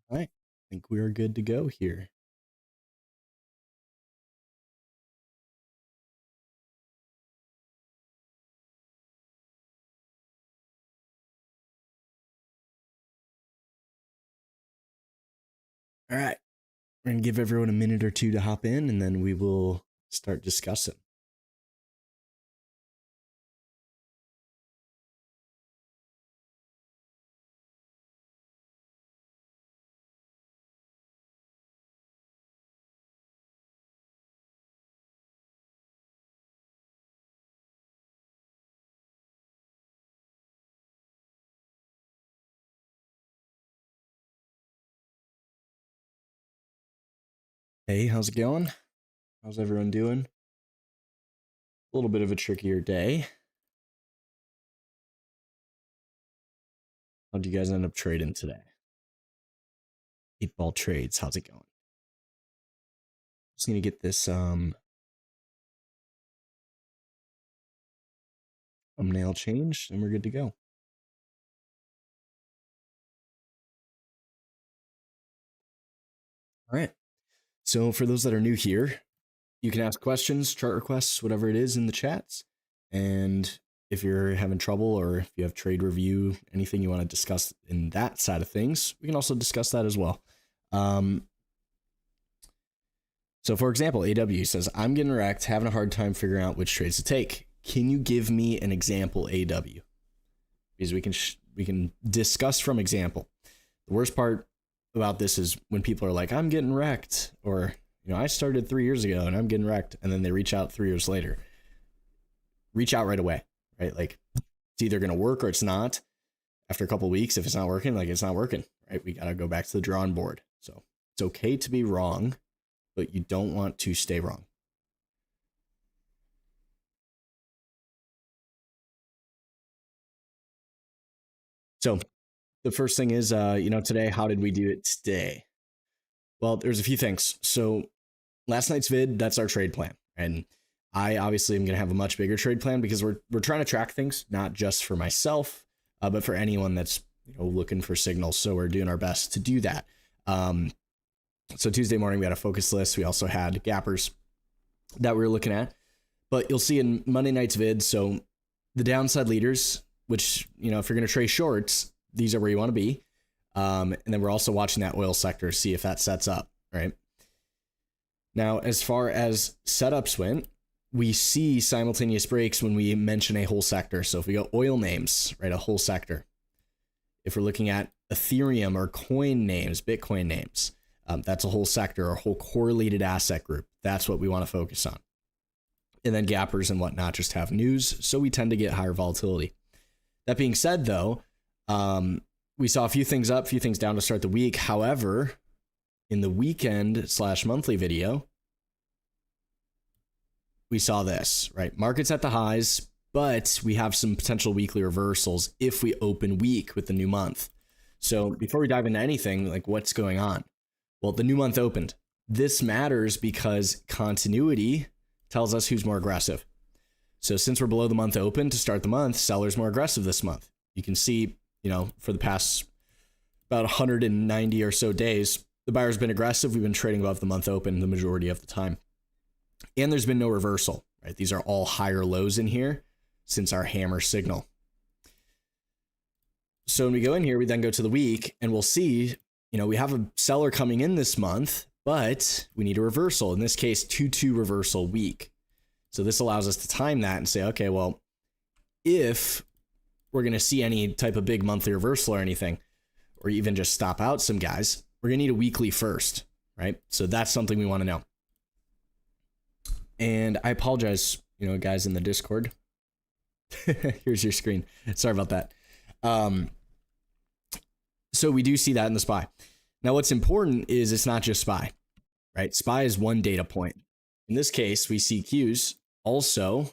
All right, I think we are good to go here. All right, we're going to give everyone a minute or two to hop in, and then we will start discussing. Hey, how's it going? How's everyone doing? A little bit of a trickier day. How'd you guys end up trading today? 8-ball trades, how's it going? Just gonna get this thumbnail changed, and we're good to go. All right. So for those that are new here, you can ask questions, chart requests, whatever it is in the chats. And if you're having trouble or if you have trade review, anything you want to discuss in that side of things, we can also discuss that as well. So for example, AW says, I'm getting wrecked, having a hard time figuring out which trades to take. Can you give me an example, AW? Because we can discuss from example. The worst part about this is when people are like, I'm getting wrecked, or I started 3 years ago and I'm getting wrecked, and then they reach out 3 years later. Reach out right away, right? Like, it's either going to work or it's not. After a couple of weeks, if it's not working, like, it's not working, right? We got to go back to the drawing board. So it's okay to be wrong, but you don't want to stay wrong. So the first thing is, today, how did we do it today? Well, there's a few things. So last night's vid, that's our trade plan. And I obviously am going to have a much bigger trade plan because we're trying to track things, not just for myself, but for anyone that's looking for signals. So we're doing our best to do that. So Tuesday morning, we had a focus list. We also had gappers that we were looking at. But you'll see in Monday night's vid, so the downside leaders, which, if you're going to trade shorts, these are where you want to be. And then we're also watching that oil sector, see if that sets up, right? Now, as far as setups went, we see simultaneous breaks when we mention a whole sector. So if we go oil names, right, a whole sector. If we're looking at Ethereum or coin names, Bitcoin names, that's a whole sector or a whole correlated asset group. That's what we want to focus on. And then gappers and whatnot just have news, so we tend to get higher volatility. That being said, though, we saw a few things up, a few things down to start the week. However, in the weekend/monthly video, we saw this, right? Markets at the highs, but we have some potential weekly reversals if we open weak with the new month. So before we dive into anything, like, what's going on? Well, the new month opened. This matters because continuity tells us who's more aggressive. So since we're below the month open to start the month, sellers more aggressive this month. You can see, for the past about 190 or so days, the buyer's been aggressive. We've been trading above the month open the majority of the time. And there's been no reversal, right? These are all higher lows in here since our hammer signal. So when we go in here, we then go to the week and we'll see, we have a seller coming in this month, but we need a reversal. In this case, 2-2 reversal week. So this allows us to time that and say, okay, well, if we're going to see any type of big monthly reversal or anything, or even just stop out some guys, we're going to need a weekly first, right? So that's something we want to know. And I apologize, guys in the Discord. Here's your screen. Sorry about that. So we do see that in the SPY. Now, what's important is it's not just SPY, right? SPY is one data point. In this case, we see Qs also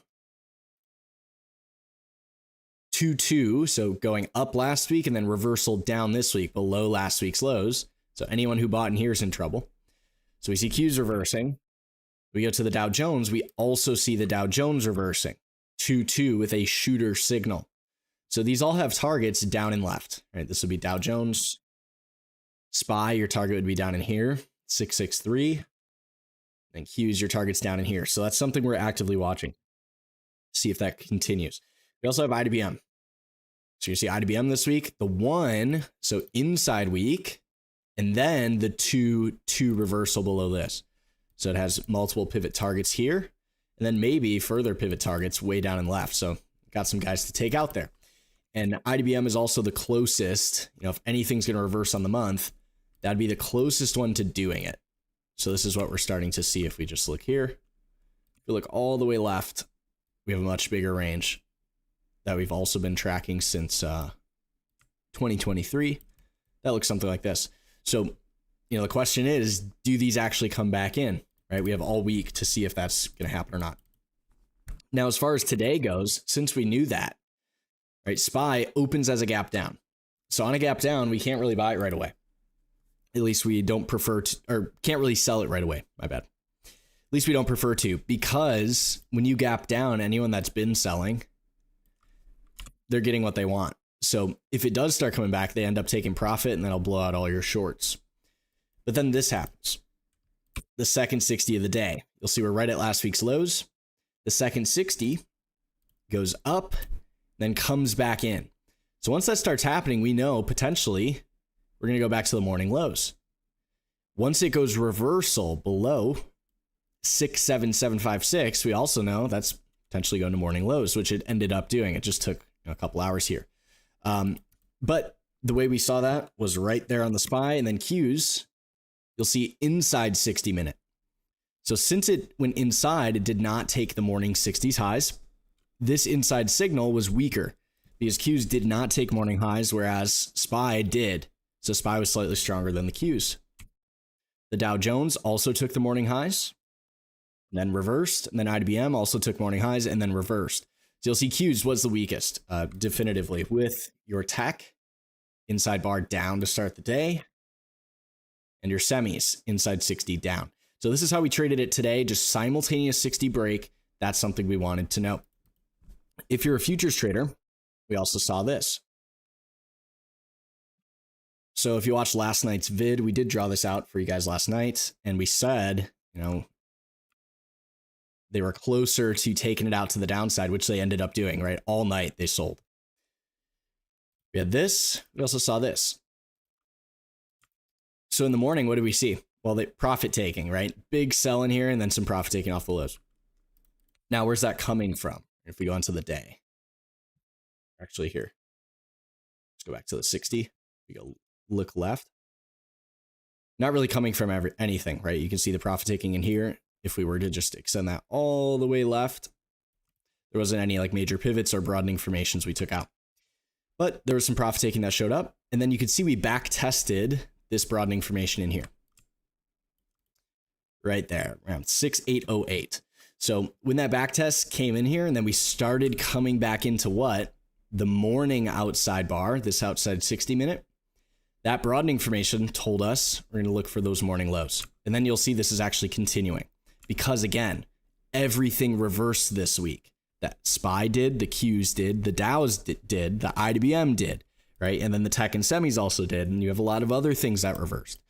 2-2, so going up last week and then reversal down this week below last week's lows. So anyone who bought in here is in trouble. So we see Qs reversing. We go to the Dow Jones. We also see the Dow Jones reversing 2-2 with a shooter signal. So these all have targets down and left, right? This would be Dow Jones. SPY, your target would be down in here, 663. And Qs, your target's down in here. So that's something we're actively watching. See if that continues. We also have IDBM. So you see IDBM this week, the one, so inside week, and then the two reversal below this. So it has multiple pivot targets here, and then maybe further pivot targets way down and left. So got some guys to take out there. And IDBM is also the closest, if anything's going to reverse on the month, that'd be the closest one to doing it. So this is what we're starting to see if we just look here. If we look all the way left, we have a much bigger range that we've also been tracking since 2023. That looks something like this. So, the question is, do these actually come back in, right? We have all week to see if that's going to happen or not. Now, as far as today goes, since we knew that, right, SPY opens as a gap down. So on a gap down, we can't really buy it right away. At least we don't prefer to, or can't really sell it right away. My bad. At least we don't prefer to, because when you gap down, anyone that's been selling, they're getting what they want. So if it does start coming back, they end up taking profit, and then it'll blow out all your shorts. But then this happens. The second 60 of the day. You'll see we're right at last week's lows. The second 60 goes up, then comes back in. So once that starts happening, we know potentially we're going to go back to the morning lows. Once it goes reversal below 67756, we also know that's potentially going to morning lows, which it ended up doing. It just took a couple hours here. But the way we saw that was right there on the SPY, and then Qs, you'll see inside 60 minute. So since it went inside, it did not take the morning 60s highs. This inside signal was weaker because Qs did not take morning highs, whereas SPY did. So SPY was slightly stronger than the Qs. The Dow Jones also took the morning highs, then reversed, and then IBM also took morning highs and then reversed. So you'll see Qs was the weakest, definitively, with your tech inside bar down to start the day, and your semis inside 60 down. So this is how we traded it today, just simultaneous 60 break. That's something we wanted to know. If you're a futures trader, we also saw this. So if you watched last night's vid, we did draw this out for you guys last night, and we said, they were closer to taking it out to the downside, which they ended up doing, right? All night they sold. We had this. We also saw this. So in the morning, what do we see? Well, they profit taking, right? Big sell in here and then some profit taking off the lows. Now, where's that coming from? If we go into the day, actually here, let's go back to the 60. We go look left. Not really coming from anything, right? You can see the profit taking in here. If we were to just extend that all the way left, there wasn't any like major pivots or broadening formations we took out. But there was some profit taking that showed up. And then you can see we back tested this broadening formation in here. Right there, around 6808. So when that back test came in here, and then we started coming back into what? The morning outside bar, this outside 60 minute, that broadening formation told us we're going to look for those morning lows. And then you'll see this is actually continuing. Because again, everything reversed this week. That SPY did, the Qs did, the Dows did, the IBM did, right? And then the tech and semis also did, and you have a lot of other things that reversed.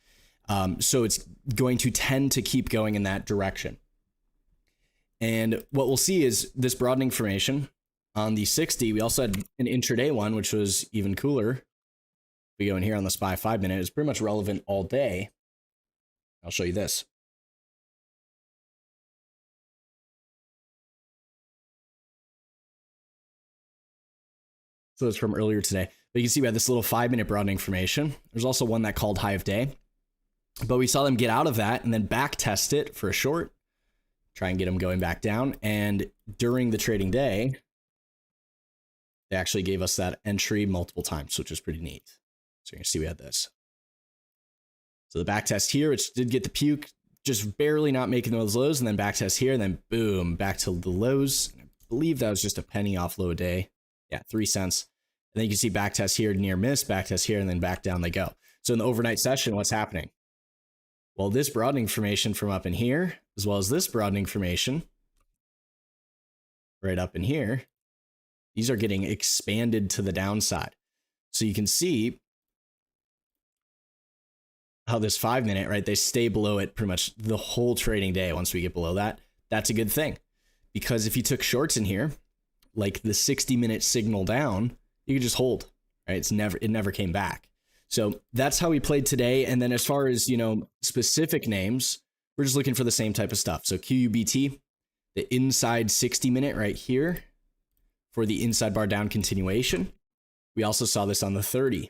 So it's going to tend to keep going in that direction. And what we'll see is this broadening formation on the 60. We also had an intraday one, which was even cooler. We go in here on the SPY 5 minute. It's pretty much relevant all day. I'll show you this. So it's from earlier today. But you can see we had this little 5 minute broadening formation. There's also one that called high of day. But we saw them get out of that and then back test it for a short. Try and get them going back down. And during the trading day, they actually gave us that entry multiple times, which was pretty neat. So you can see we had this. So the back test here, which did get the puke, just barely not making those lows, and then back test here, and then boom, back to the lows. I believe that was just a penny off low a day. Yeah, 3 cents. And then you can see back test here, near miss, back test here, and then back down they go. So in the overnight session, what's happening? Well, this broadening formation from up in here, as well as this broadening formation right up in here, these are getting expanded to the downside. So you can see how this 5-minute, right, they stay below it pretty much the whole trading day. Once we get below that, that's a good thing, because if you took shorts in here, like the 60-minute signal down, you could just hold, right? It never came back. So that's how we played today. And then as far as, specific names, we're just looking for the same type of stuff. So QUBT, the inside 60-minute right here for the inside bar down continuation. We also saw this on the 30.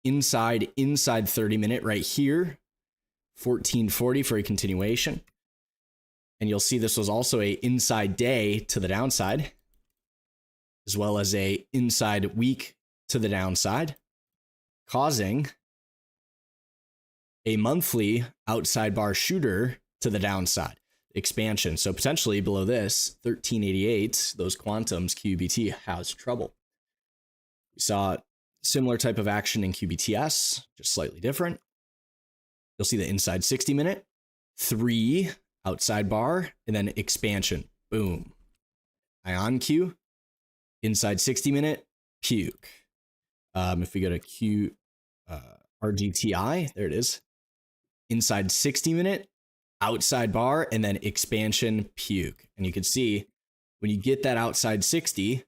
Inside 30-minute right here, 1440 for a continuation. And you'll see this was also a inside day to the downside, as well as a inside week to the downside, causing a monthly outside bar shooter to the downside expansion. So potentially below this 1388, those quantums, QBT has trouble. We saw similar type of action in QBTS, just slightly different. You'll see the inside 60-minute, 3 outside bar, and then expansion. Boom. Ion Q, inside 60-minute, puke. If we go to RGTI, there it is. Inside 60-minute, outside bar, and then expansion, puke. And you can see when you get that outside 60,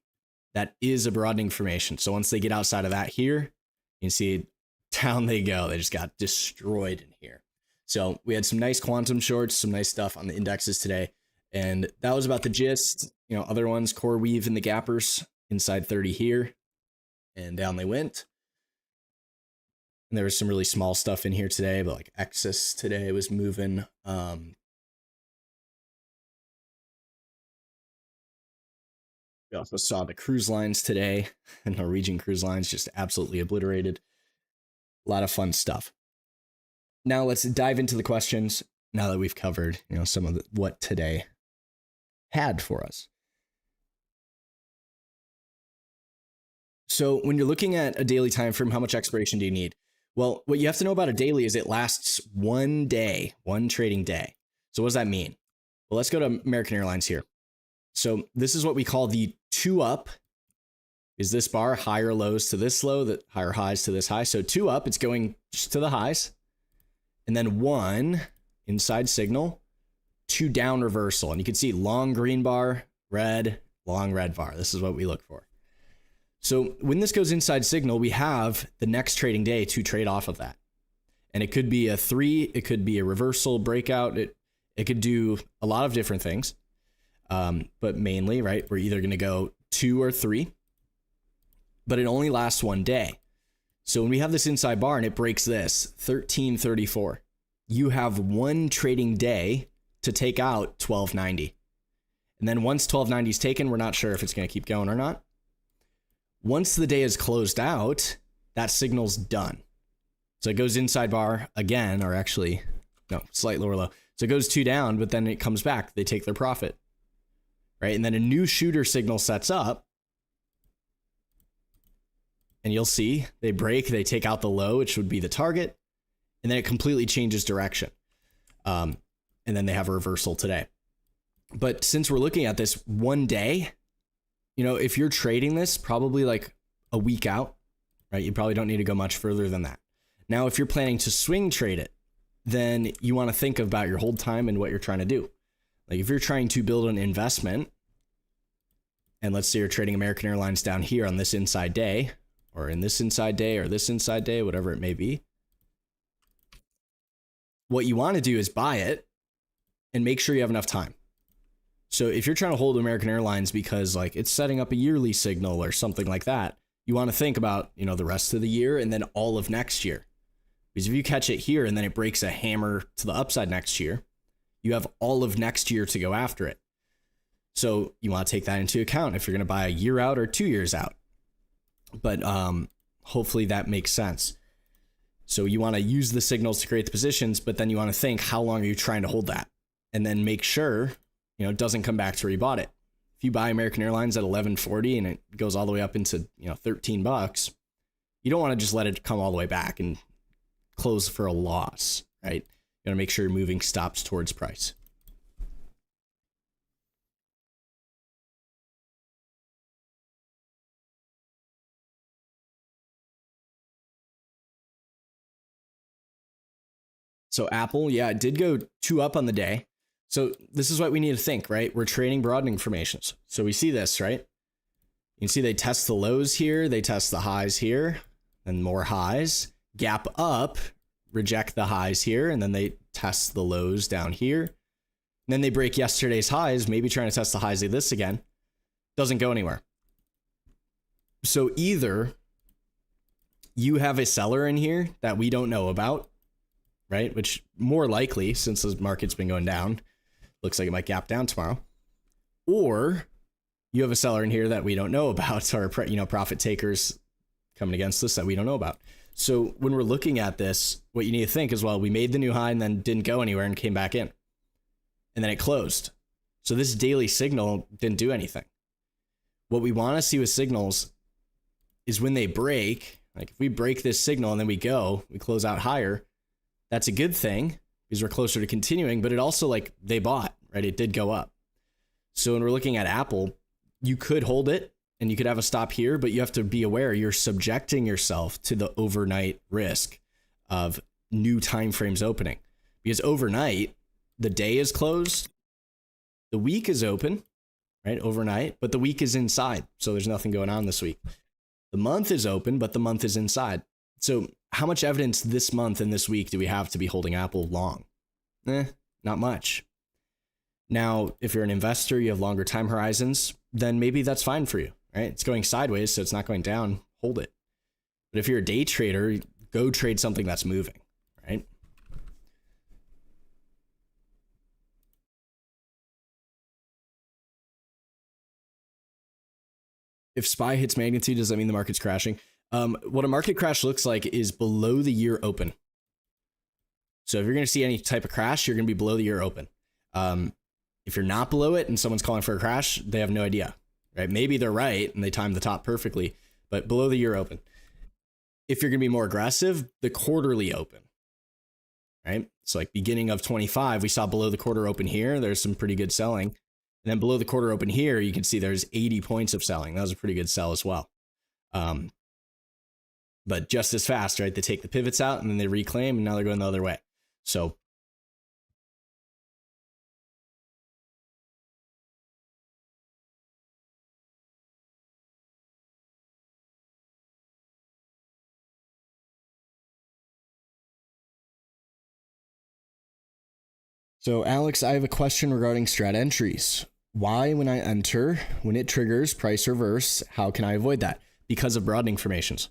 that is a broadening formation. So once they get outside of that here, you can see down they go. They just got destroyed in here. So we had some nice quantum shorts, some nice stuff on the indexes today. And that was about the gist. Other ones, core weave in the gappers, inside 30 here, and down they went. And there was some really small stuff in here today, but like Exis today was moving. We also saw the cruise lines today, and Norwegian cruise lines just absolutely obliterated. A lot of fun stuff. Now let's dive into the questions now that we've covered, some of what today had for us. So when you're looking at a daily time frame, how much expiration do you need? Well, what you have to know about a daily is it lasts one day, one trading day. So what does that mean? Well, let's go to American Airlines here. So this is what we call the 2 up. Is this bar higher lows to this low, that higher highs to this high? So 2 up, it's going just to the highs. And then 1 inside signal, 2 down reversal. And you can see long green bar, red, long red bar. This is what we look for. So when this goes inside signal, we have the next trading day to trade off of that. And it could be a 3, it could be a reversal breakout. It could do a lot of different things. But mainly, right, we're either going to go 2 or 3, but it only lasts one day. So when we have this inside bar and it breaks this 1334, you have one trading day to take out 1290. And then once 1290 is taken, we're not sure if it's going to keep going or not. Once the day is closed out, that signal's done. So it goes inside bar again, or actually, no, slight lower low. So it goes 2 down, but then it comes back. They take their profit, right? And then a new shooter signal sets up. And you'll see they break, they take out the low, which would be the target. And then it completely changes direction. And then they have a reversal today. But since we're looking at this one day, if you're trading this probably like a week out, right? You probably don't need to go much further than that. Now, if you're planning to swing trade it, then you want to think about your hold time and what you're trying to do. Like if you're trying to build an investment, and let's say you're trading American Airlines down here on this inside day, or in this inside day, or this inside day, whatever it may be, what you want to do is buy it and make sure you have enough time. So if you're trying to hold American Airlines because like it's setting up a yearly signal or something like that, you want to think about, the rest of the year and then all of next year. Because if you catch it here and then it breaks a hammer to the upside next year, you have all of next year to go after it. So you want to take that into account if you're going to buy a year out or 2 years out. But hopefully that makes sense. So you want to use the signals to create the positions, but then you want to think, how long are you trying to hold that? And then make sure it doesn't come back to where you bought it. If you buy American Airlines at 1140 and it goes all the way up into, $13, you don't want to just let it come all the way back and close for a loss, right? You got to make sure you're moving stops towards price. So Apple, yeah, it did go 2 up on the day. So this is what we need to think, right? We're trading broadening formations. So we see this, right? You can see they test the lows here, they test the highs here, and more highs. Gap up, reject the highs here, and then they test the lows down here. And then they break yesterday's highs, maybe trying to test the highs of this again. Doesn't go anywhere. So either you have a seller in here that we don't know about, right? Which more likely, since the market's been going down, looks like it might gap down tomorrow. Or you have a seller in here that we don't know about, or profit takers coming against us that we don't know about. So when we're looking at this, what you need to think is, well, we made the new high and then didn't go anywhere and came back in. And then it closed. So this daily signal didn't do anything. What we want to see with signals is when they break, like if we break this signal and then we close out higher, that's a good thing because we're closer to continuing, but it also, like, they bought, right? It did go up. So when we're looking at Apple, you could hold it and you could have a stop here, but you have to be aware you're subjecting yourself to the overnight risk of new time frames opening, because overnight the day is closed, the week is open, right? Overnight, but the week is inside. So there's nothing going on this week. The month is open, but the month is inside. So how much evidence this month and this week do we have to be holding Apple long? Not much. Now, if you're an investor, you have longer time horizons, then maybe that's fine for you, right? It's going sideways, so it's not going down, hold it. But if you're a day trader, go trade something that's moving, right? If SPY hits magnitude, does that mean the market's crashing? What a market crash looks like is below the year open. So if you're going to see any type of crash, you're going to be below the year open. If you're not below it and someone's calling for a crash, they have no idea, right? Maybe they're right and they timed the top perfectly, but below the year open. If you're going to be more aggressive, the quarterly open, right? So like beginning of 25, we saw below the quarter open here. There's some pretty good selling. And then below the quarter open here, you can see there's 80 points of selling. That was a pretty good sell as well. But just as fast, right? They take the pivots out and then they reclaim, and now they're going the other way. So Alex, I have a question regarding strat entries. Why, when I enter, when it triggers price reverse, how can I avoid that? Because of broadening formations.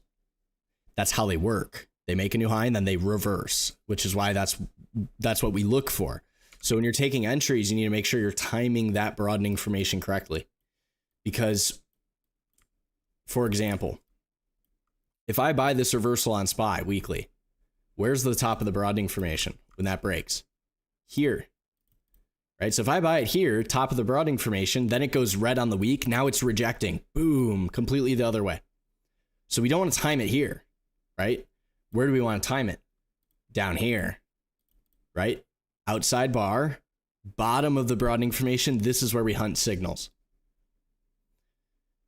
That's how they work. They make a new high and then they reverse, which is why that's what we look for. So when you're taking entries, you need to make sure you're timing that broadening formation correctly. Because, for example, if I buy this reversal on SPY weekly, where's the top of the broadening formation when that breaks? Here, right? So if I buy it here, top of the broadening formation, then it goes red on the week. Now it's rejecting, boom, completely the other way. So we don't want to time it here, right? Where do we want to time it? Down here, right? Outside bar, bottom of the broadening formation. This is where we hunt signals.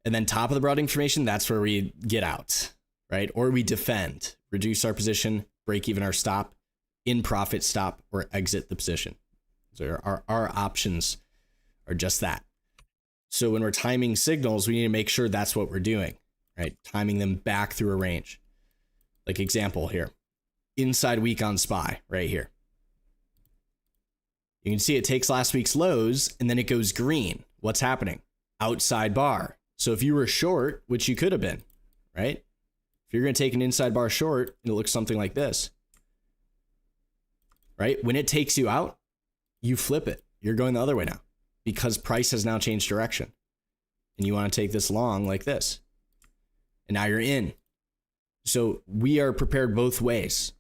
And then top of the broadening formation, that's where we get out, right? Or we defend, reduce our position, break even our stop, in profit stop, or exit the position. So our options are just that. So when we're timing signals, we need to make sure that's what we're doing, right? Timing them back through a range. Like example here, inside week on SPY right here. You can see it takes last week's lows and then it goes green. What's happening? Outside bar. So if you were short, which you could have been, right? If you're going to take an inside bar short, it looks something like this, right? When it takes you out, you flip it. You're going the other way now because price has now changed direction. And you want to take this long like this. And now you're in. So we are prepared both ways.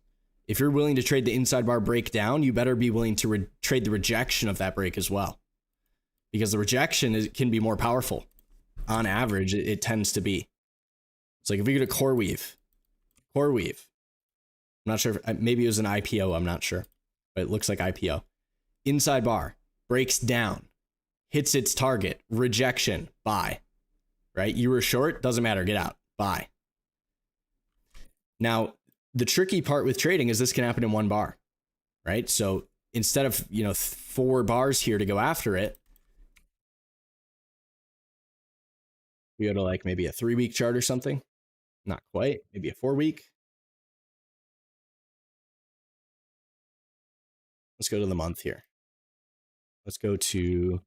If you're willing to trade the inside bar break down, you better be willing to trade the rejection of that break as well. Because the rejection can be more powerful. On average, it tends to be. It's like if we go to core weave, I'm not sure, maybe it was an IPO, I'm not sure, but it looks like IPO. Inside bar, breaks down, hits its target, rejection, buy, right? You were short, doesn't matter, get out, buy. Now, the tricky part with trading is this can happen in one bar. right? So instead of, 4 bars here to go after it, we go to like maybe a 3-week chart or something. Not quite, maybe a 4-week. Let's go to the month here. Let's go to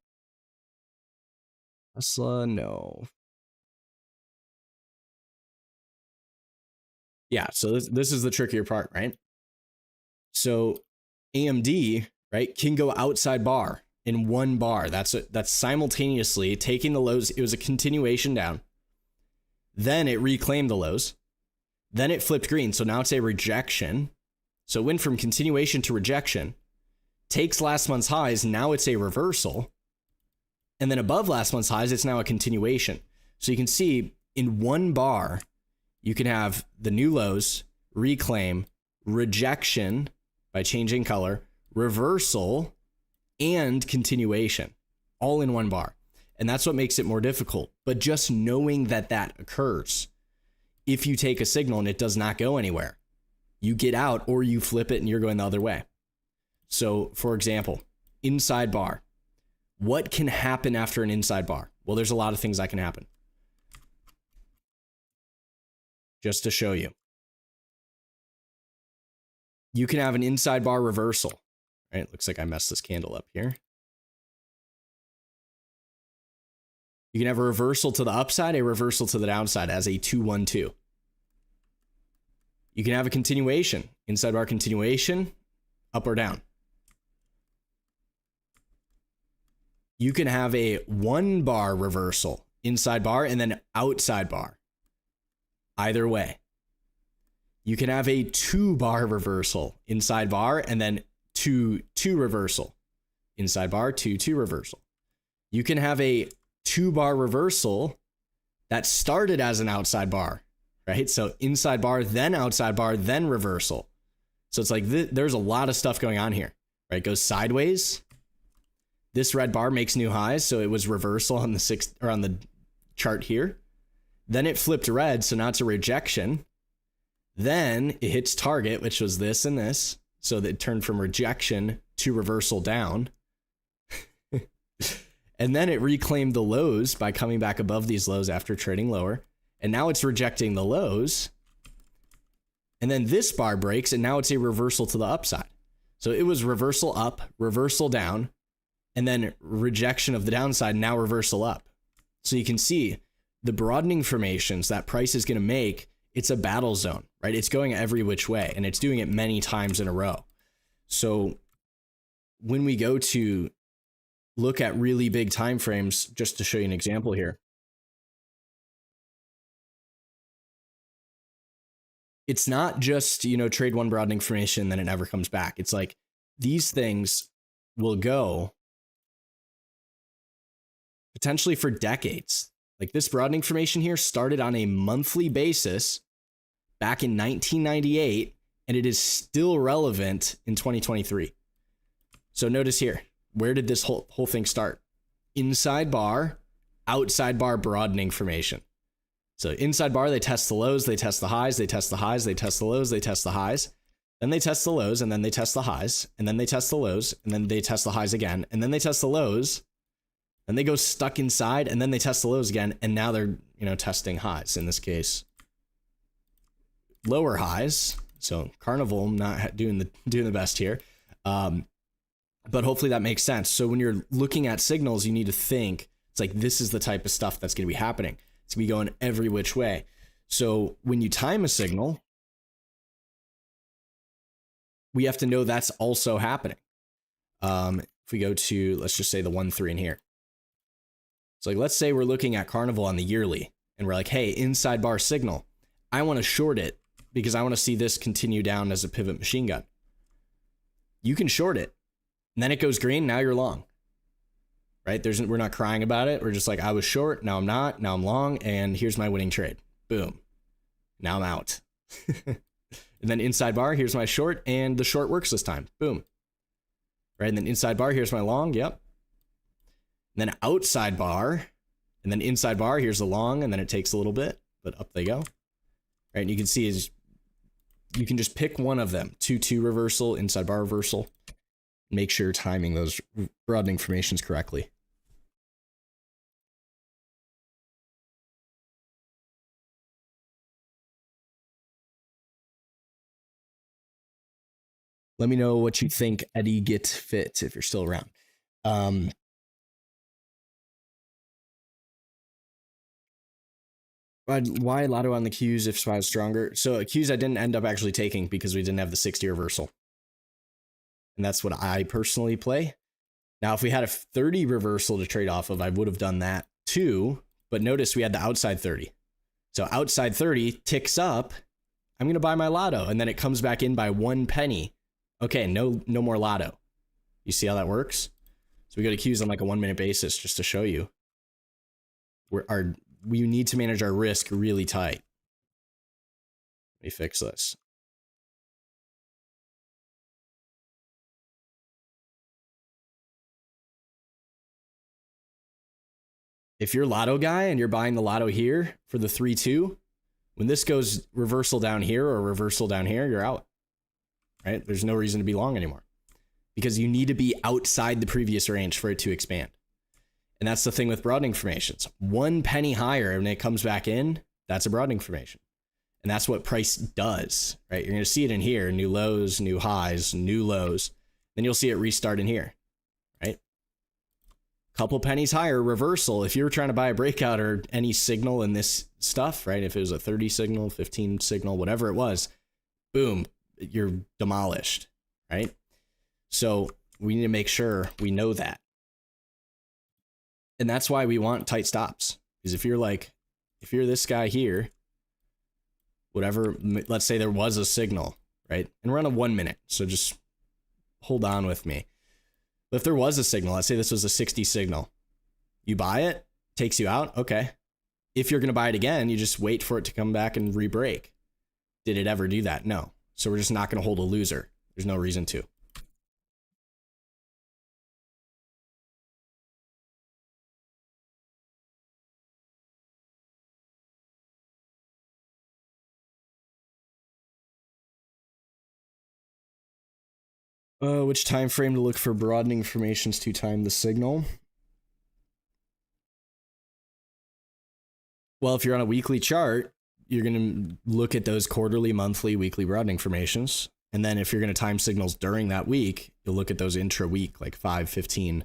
Tesla. No. Yeah, so this is the trickier part, right? So AMD, right, can go outside bar in 1 bar. That's simultaneously taking the lows. It was a continuation down. Then it reclaimed the lows. Then it flipped green. So now it's a rejection. So it went from continuation to rejection. Takes last month's highs. Now it's a reversal. And then above last month's highs, it's now a continuation. So you can see in 1 bar, you can have the new lows, reclaim, rejection by changing color, reversal, and continuation, all in 1 bar. And that's what makes it more difficult. But just knowing that that occurs, if you take a signal and it does not go anywhere, you get out or you flip it and you're going the other way. So for example, inside bar, what can happen after an inside bar? Well, there's a lot of things that can happen. Just to show you, you can have an inside bar reversal, right? Looks like I messed this candle up here. You can have a reversal to the upside, a reversal to the downside as a 2-1-2. You can have a continuation, inside bar continuation, up or down. You can have a 1 bar reversal, inside bar, and then outside bar. Either way. You can have a 2 bar reversal, inside bar, and then 2-2 reversal. Inside bar, 2-2 reversal. You can have a 2 bar reversal that started as an outside bar, right? So inside bar, then outside bar, then reversal. So it's like there's a lot of stuff going on here, right? It goes sideways. This red bar makes new highs, so it was reversal on the 6th or on the chart here. Then it flipped red, so now it's a rejection. Then it hits target, which was this and this. So that it turned from rejection to reversal down. And then it reclaimed the lows by coming back above these lows after trading lower. And now it's rejecting the lows. And then this bar breaks, and now it's a reversal to the upside. So it was reversal up, reversal down, and then rejection of the downside, now reversal up. So you can see the broadening formations that price is going to make, it's a battle zone, right? It's going every which way, and it's doing it many times in a row. So when we go to look at really big time frames, just to show you an example here, it's not just, trade 1 broadening formation, then it never comes back. It's like these things will go potentially for decades. Like this broadening formation here started on a monthly basis back in 1998, and it is still relevant in 2023. So notice here, where did this whole thing start? Inside bar, outside bar broadening formation. So inside bar, they test the lows, they test the highs, they test the highs, they test the lows, they test the highs. Then they test the lows, and then they test the highs, and then they test the lows, and then they test the highs again, and then they test the lows. And they go stuck inside, and then they test the lows again, and now they're, testing highs. In this case, lower highs. So Carnival not doing the best here, but hopefully that makes sense. So when you're looking at signals, you need to think it's like this is the type of stuff that's going to be happening. It's going to be going every which way. So when you time a signal, we have to know that's also happening. If we go to, let's just say the 1-3 in here. So like, let's say we're looking at Carnival on the yearly and we're like, hey, inside bar signal, I want to short it because I want to see this continue down as a pivot machine gun. You can short it and then it goes green. Now you're long, right? We're not crying about it. We're just like, I was short. Now I'm not, now I'm long. And here's my winning trade. Boom. Now I'm out. And then inside bar, here's my short, and the short works this time. Boom. Right. And then inside bar, here's my long. Yep. And then outside bar, and then inside bar, here's the long, and then it takes a little bit, but up they go. Right, and you can see is you can just pick one of them, 2-2 reversal, inside bar reversal. Make sure you're timing those broadening formations correctly. Let me know what you think, Eddie Get Fit, if you're still around. Why Lotto on the Qs if SPY is stronger? So Qs I didn't end up actually taking because we didn't have the 60 reversal. And that's what I personally play. Now, if we had a 30 reversal to trade off of, I would have done that too. But notice we had the outside 30. So outside 30 ticks up. I'm going to buy my Lotto. And then it comes back in by 1 penny. Okay, no more Lotto. You see how that works? So we go to Qs on like a 1 minute basis just to show you. We need to manage our risk really tight. Let me fix this. If you're Lotto guy and you're buying the Lotto here for the 3-2, when this goes reversal down here or reversal down here, you're out. Right? There's no reason to be long anymore because you need to be outside the previous range for it to expand. And that's the thing with broadening formations. 1 penny higher and it comes back in, that's a broadening formation. And that's what price does, right? You're going to see it in here, new lows, new highs, new lows. Then you'll see it restart in here, right? Couple pennies higher, reversal. If you were trying to buy a breakout or any signal in this stuff, right? If it was a 30 signal, 15 signal, whatever it was, boom, you're demolished, right? So we need to make sure we know that. And that's why we want tight stops. Because if you're this guy here, whatever, let's say there was a signal, right? And we're on a 1 minute, so just hold on with me. But if there was a signal, let's say this was a 60 signal, you buy it, takes you out, okay. If you're going to buy it again, you just wait for it to come back and re-break. Did it ever do that? No. So we're just not going to hold a loser. There's no reason to. Which time frame to look for broadening formations to time the signal? Well, if you're on a weekly chart, you're going to look at those quarterly, monthly, weekly broadening formations. And then if you're going to time signals during that week, you'll look at those intra-week, like 5, 15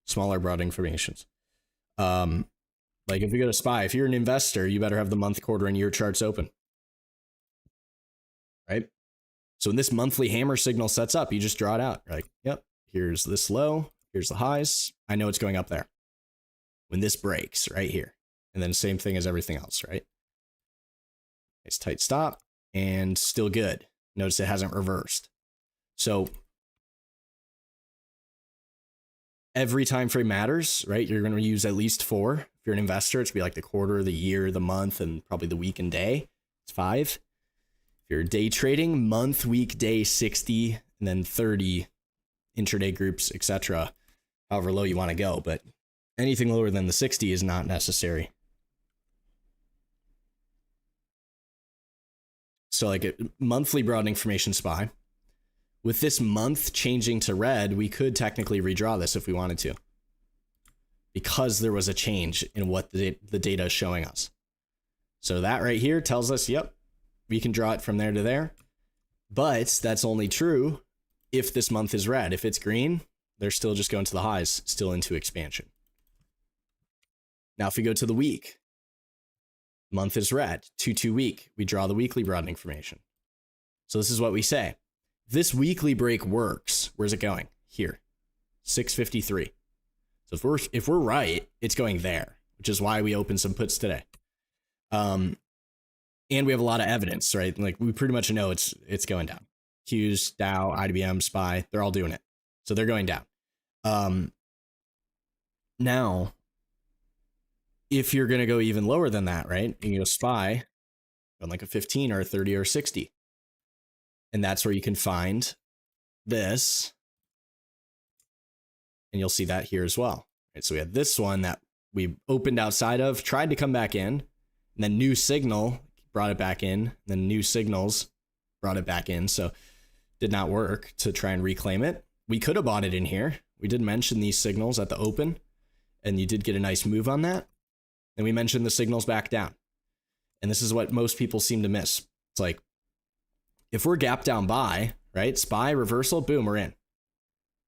smaller broadening formations. Like if we go to SPY, if you're an investor, you better have the month, quarter, and year charts open. Right? So when this monthly hammer signal sets up, you just draw it out. You're like, yep, here's this low, here's the highs. I know it's going up there. When this breaks right here. And then same thing as everything else, right? Nice tight stop and still good. Notice it hasn't reversed. So every time frame matters, right? You're going to use at least 4. If you're an investor, it's going to be like the quarter, the year, the month, and probably the week and day. It's 5. If you're day trading, month, week, day, 60, and then 30 intraday groups, etc. However low you want to go, but anything lower than the 60 is not necessary. So like a monthly broadening formation SPY. With this month changing to red, we could technically redraw this if we wanted to. Because there was a change in what the data is showing us. So that right here tells us, yep, we can draw it from there to there. But that's only true if this month is red. If it's green, they're still just going to the highs, still into expansion. Now if we go to the week, month is red, 2-2 week, we draw the weekly broadening formation. So this is what we say. This weekly break works. Where's it going? Here, 653. So if we're right, it's going there, which is why we opened some puts today. And we have a lot of evidence, right? Like we pretty much know it's going down. Qs, Dow, IBM, SPY, they're all doing it. So they're going down. Now, if you're going to go even lower than that, right? You go SPY on like a 15 or a 30 or 60. And that's where you can find this. And you'll see that here as well. Right? So we had this one that we opened outside of, tried to come back in, and then new signal brought it back in, and then new signals brought it back in. So did not work to try and reclaim it. We could have bought it in here. We did mention these signals at the open, and you did get a nice move on that. And we mentioned the signals back down. And this is what most people seem to miss. It's like, if we're gap down buy, right? SPY, reversal, boom, we're in.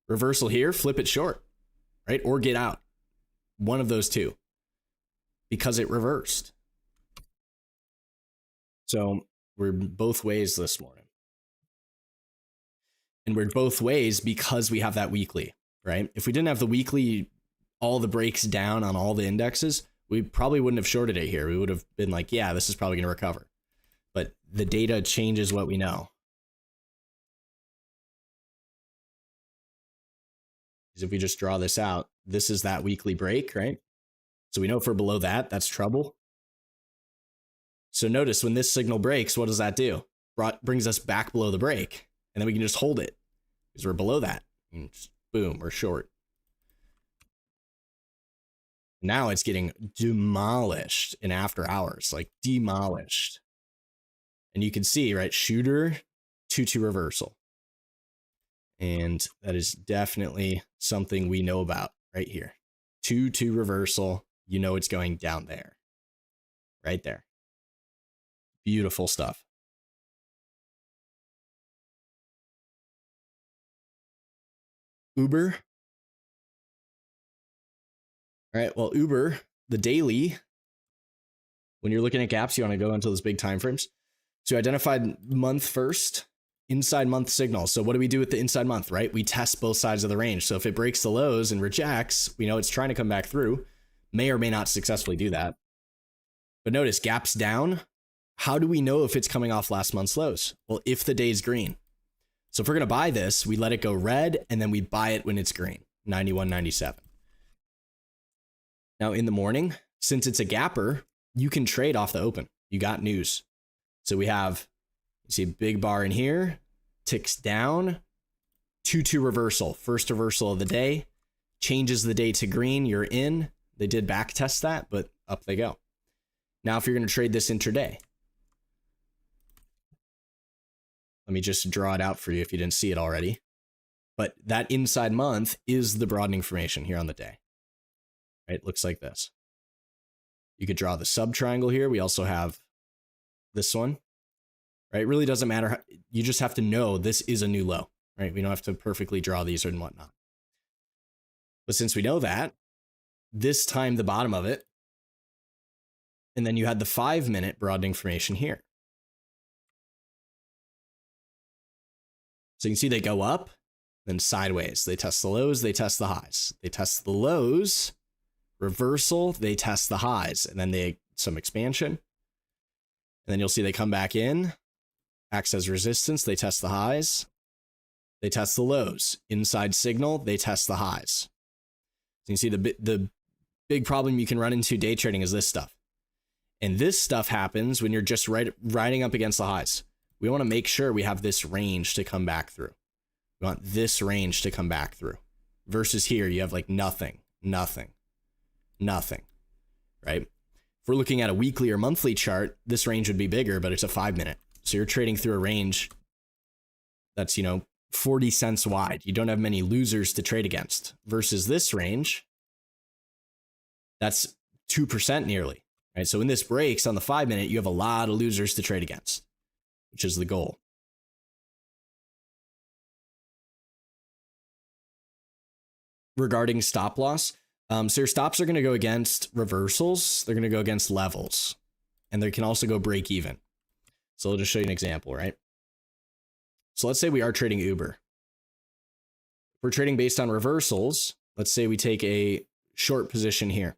Reversal here, flip it short, right? Or get out. One of those two. Because it reversed. So we're both ways this morning. And we're both ways because we have that weekly, right? If we didn't have the weekly, all the breaks down on all the indexes, we probably wouldn't have shorted it here. We would have been like, yeah, this is probably going to recover. But the data changes what we know. Because if we just draw this out, this is that weekly break, right? So we know if we're below that, that's trouble. So notice when this signal breaks, what does that do? Brings us back below the break. And then we can just hold it because we're below that. And just, boom, we're short. Now it's getting demolished in after hours, like demolished. And you can see, right, shooter, 2-2 reversal. And that is definitely something we know about right here. 2-2 reversal, you know it's going down there. Right there. Beautiful stuff. Uber. All right, well, Uber, the daily, when you're looking at gaps, you want to go into those big time frames. So you identified month first, inside month signal. So what do we do with the inside month, right? We test both sides of the range. So if it breaks the lows and rejects, we know it's trying to come back through. May or may not successfully do that. But notice gaps down. How do we know if it's coming off last month's lows? Well, if the day's green. So if we're going to buy this, we let it go red and then we buy it when it's green, 91.97. Now in the morning, since it's a gapper, you can trade off the open. You got news. So we have, you see a big bar in here, ticks down, 2-2 reversal, first reversal of the day, changes the day to green, you're in. They did back test that, but up they go. Now if you're going to trade this intraday, let me just draw it out for you if you didn't see it already. But that inside month is the broadening formation here on the day. Right? It looks like this. You could draw the sub triangle here. We also have this one. Right? It really doesn't matter. You just have to know this is a new low. Right? We don't have to perfectly draw these and whatnot. But since we know that, this time the bottom of it, and then you had the 5-minute broadening formation here. So you can see they go up, then sideways. They test the lows, they test the highs. They test the lows, reversal, they test the highs, and then they some expansion. And then you'll see they come back in, acts as resistance, they test the highs, they test the lows. Inside signal, they test the highs. So you can see the big problem you can run into day trading is this stuff. And this stuff happens when you're just riding up against the highs. We want to make sure we have this range to come back through. We want this range to come back through. Versus here, you have like nothing, right? If we're looking at a weekly or monthly chart, this range would be bigger, but it's a 5-minute. So you're trading through a range that's, 40 cents wide. You don't have many losers to trade against. Versus this range, that's 2% nearly, right? So when this breaks on the 5-minute, you have a lot of losers to trade against, which is the goal. Regarding stop loss, so your stops are going to go against reversals. They're going to go against levels, and they can also go break even. So I'll just show you an example, right? So let's say we are trading Uber. If we're trading based on reversals, let's say we take a short position here.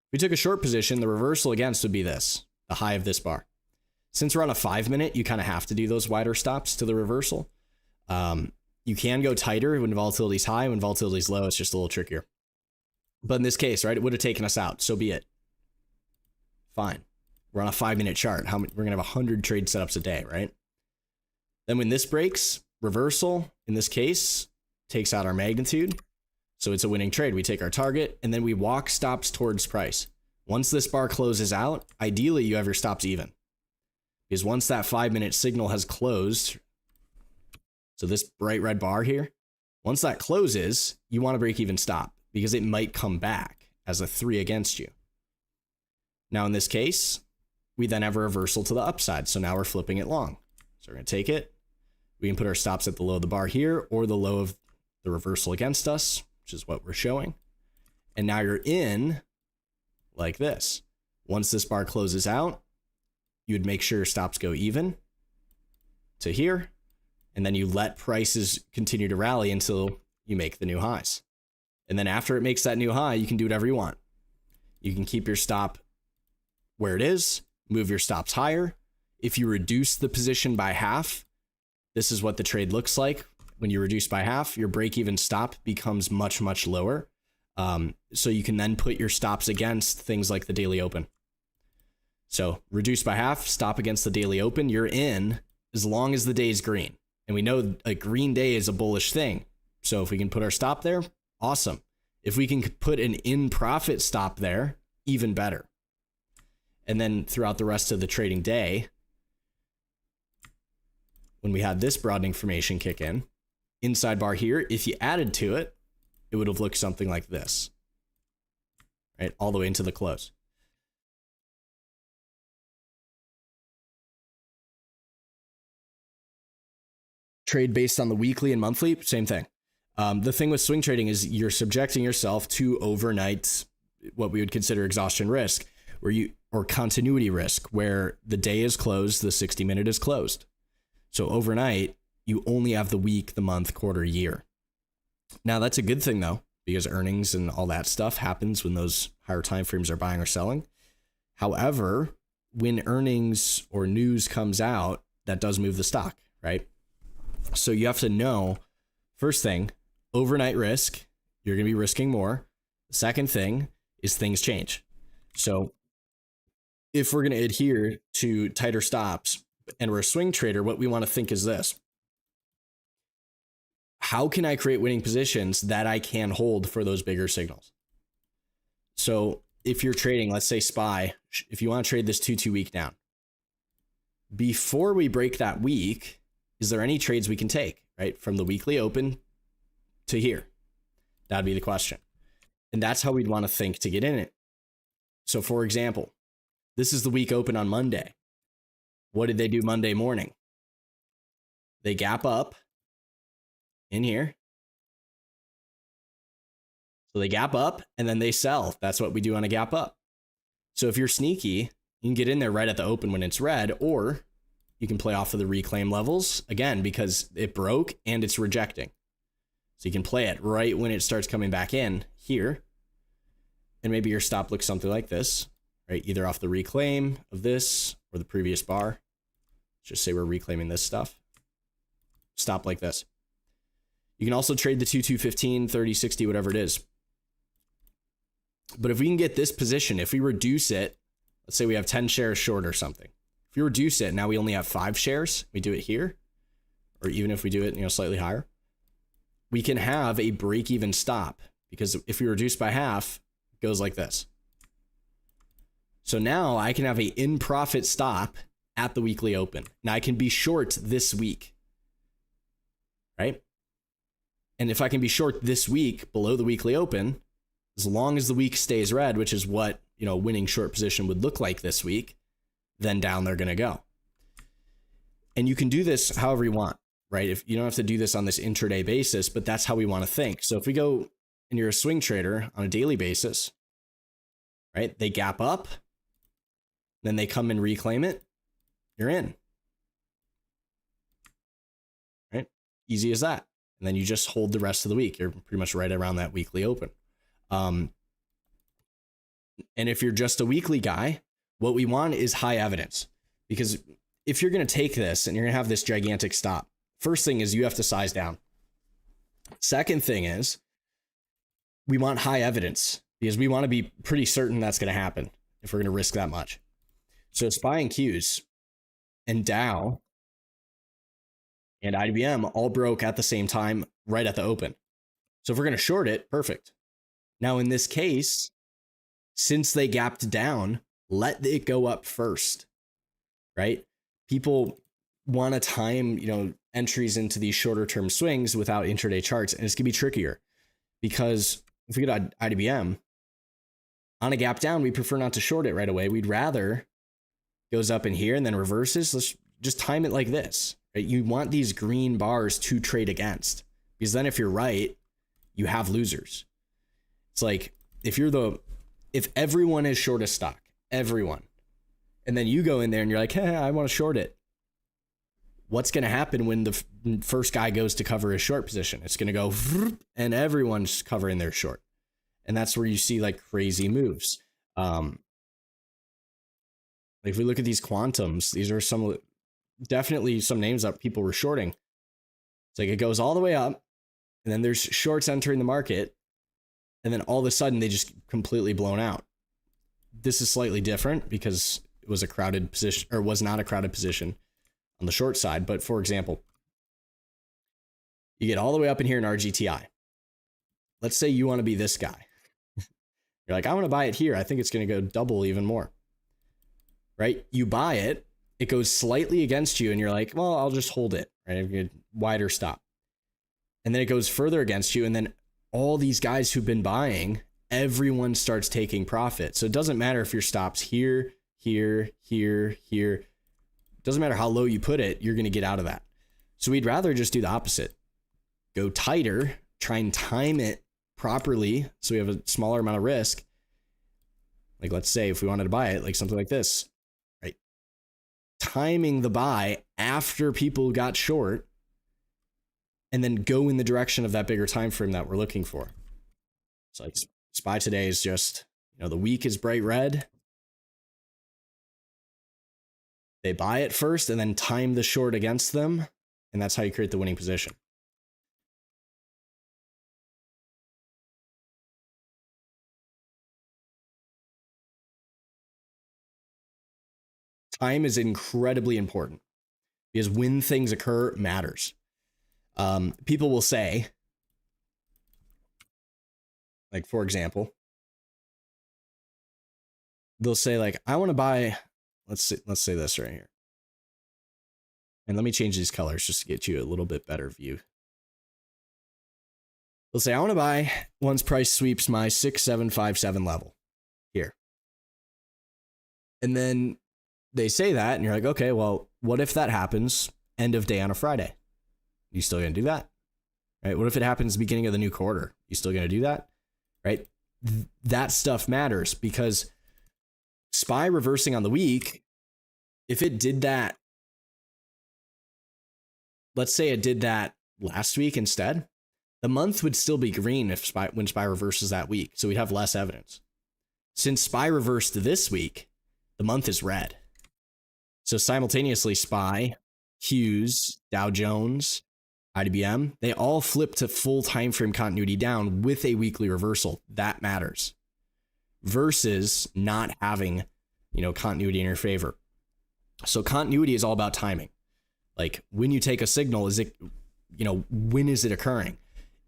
If we took a short position, the reversal against would be this, the high of this bar. Since we're on a 5-minute, you kind of have to do those wider stops to the reversal. You can go tighter when volatility's high. When volatility's low, it's just a little trickier. But in this case, right, it would have taken us out. So be it. Fine. We're on a 5-minute chart. We're going to have 100 trade setups a day, right? Then when this breaks, reversal, in this case, takes out our magnitude. So it's a winning trade. We take our target, and then we walk stops towards price. Once this bar closes out, ideally you have your stops even. Because once that 5-minute signal has closed, so this bright red bar here, once that closes, you want to break even stop because it might come back as a 3 against you. Now in this case, we then have a reversal to the upside. So now we're flipping it long. So we're going to take it. We can put our stops at the low of the bar here or the low of the reversal against us, which is what we're showing. And now you're in like this. Once this bar closes out, you would make sure your stops go even to here. And then you let prices continue to rally until you make the new highs. And then after it makes that new high, you can do whatever you want. You can keep your stop where it is, move your stops higher. If you reduce the position by half, this is what the trade looks like. When you reduce by half, your break-even stop becomes much, much lower. So you can then put your stops against things like the daily open. So reduce by half, stop against the daily open, you're in as long as the day is green. And we know a green day is a bullish thing. So if we can put our stop there, awesome. If we can put an in-profit stop there, even better. And then throughout the rest of the trading day, when we had this broadening formation kick in, inside bar here, if you added to it, it would have looked something like this, right? All the way into the close. Trade based on the weekly and monthly, same thing. The thing with swing trading is you're subjecting yourself to overnight, what we would consider exhaustion risk, or continuity risk, where the day is closed, the 60-minute is closed. So overnight, you only have the week, the month, quarter, year. Now that's a good thing though, because earnings and all that stuff happens when those higher time frames are buying or selling. However, when earnings or news comes out, that does move the stock, right? So you have to know, first thing, overnight risk, you're going to be risking more. The second thing is things change. So if we're going to adhere to tighter stops and we're a swing trader, what we want to think is this: how can I create winning positions that I can hold for those bigger signals? So if you're trading, let's say SPY, if you want to trade this 2-2 week down, before we break that week, is there any trades we can take, right? From the weekly open to here? That'd be the question. And that's how we'd want to think to get in it. So for example, this is the week open on Monday. What did they do Monday morning? They gap up in here. So they gap up and then they sell. That's what we do on a gap up. So if you're sneaky, you can get in there right at the open when it's red, or you can play off of the reclaim levels again, because it broke and it's rejecting. So you can play it right when it starts coming back in here. And maybe your stop looks something like this, right? Either off the reclaim of this or the previous bar. Let's just say we're reclaiming this stuff. Stop like this. You can also trade the 2, 15, 30, 60, whatever it is. But if we can get this position, if we reduce it, let's say we have 10 shares short or something. If we reduce it, now we only have 5 shares. We do it here, or even if we do it, slightly higher, we can have a break-even stop, because if we reduce by half, it goes like this. So now I can have a in-profit stop at the weekly open. Now I can be short this week, right? And if I can be short this week below the weekly open, as long as the week stays red, which is what, winning short position would look like this week, then down they're going to go. And you can do this however you want, right? If you don't have to do this on this intraday basis, but that's how we want to think. So if we go and you're a swing trader on a daily basis, right? They gap up, then they come and reclaim it. You're in, right? Easy as that. And then you just hold the rest of the week. You're pretty much right around that weekly open. And if you're just a weekly guy, what we want is high evidence, because if you're going to take this and you're going to have this gigantic stop, first thing is you have to size down. Second thing is we want high evidence, because we want to be pretty certain that's going to happen if we're going to risk that much. So SPY and Qs and Dow and IBM all broke at the same time right at the open. So if we're going to short it, perfect. Now in this case, since they gapped down, let it go up first, right? people want to time, entries into these shorter term swings without intraday charts. And it's going to be trickier because if we get IDBM on a gap down, we prefer not to short it right away. We'd rather goes up in here and then reverses. Let's just time it like this. Right? You want these green bars to trade against, because then if you're right, you have losers. It's like if everyone is short a stock, everyone, and then you go in there and you're like, hey, I want to short it. What's going to happen when the first guy goes to cover his short position? It's going to go and everyone's covering their short. And that's where you see like crazy moves. If we look at these quantums, these are definitely some names that people were shorting. It's like it goes all the way up and then there's shorts entering the market. And then all of a sudden they just completely blown out. This is slightly different because it was a crowded position, or was not a crowded position on the short side. But for example, you get all the way up in here in RGTI. Let's say you want to be this guy. You're like, I want to buy it here. I think it's going to go double even more. Right? You buy it, it goes slightly against you, and you're like, well, I'll just hold it. Right? A wider stop. And then it goes further against you, and then all these guys who've been buying, everyone starts taking profit. So it doesn't matter if your stop's here, here, here, here. Doesn't matter how low you put it, you're going to get out of that. So we'd rather just do the opposite. Go tighter, try and time it properly so we have a smaller amount of risk. Like let's say if we wanted to buy it, like something like this, right? Timing the buy after people got short, and then go in the direction of that bigger time frame that we're looking for. So like SPY today is just, the week is bright red. They buy it first and then time the short against them. And that's how you create the winning position. Time is incredibly important because when things occur matters. People will say, like, for example, they'll say like, I want to buy, let's say this right here. And let me change these colors just to get you a little bit better view. They'll say, I want to buy once price sweeps my 6757 level here. And then they say that and you're like, okay, well, what if that happens end of day on a Friday? You still going to do that? Right? What if it happens beginning of the new quarter? You still going to do that? Right? That stuff matters because SPY reversing on the week, if it did that, let's say it did that last week instead, the month would still be green when SPY reverses that week. So we'd have less evidence. Since SPY reversed this week, the month is red. So simultaneously SPY, Qs, Dow Jones, IDBM, they all flip to full time frame continuity down with a weekly reversal. That matters versus not having, continuity in your favor. So continuity is all about timing. Like when you take a signal, is it, when is it occurring?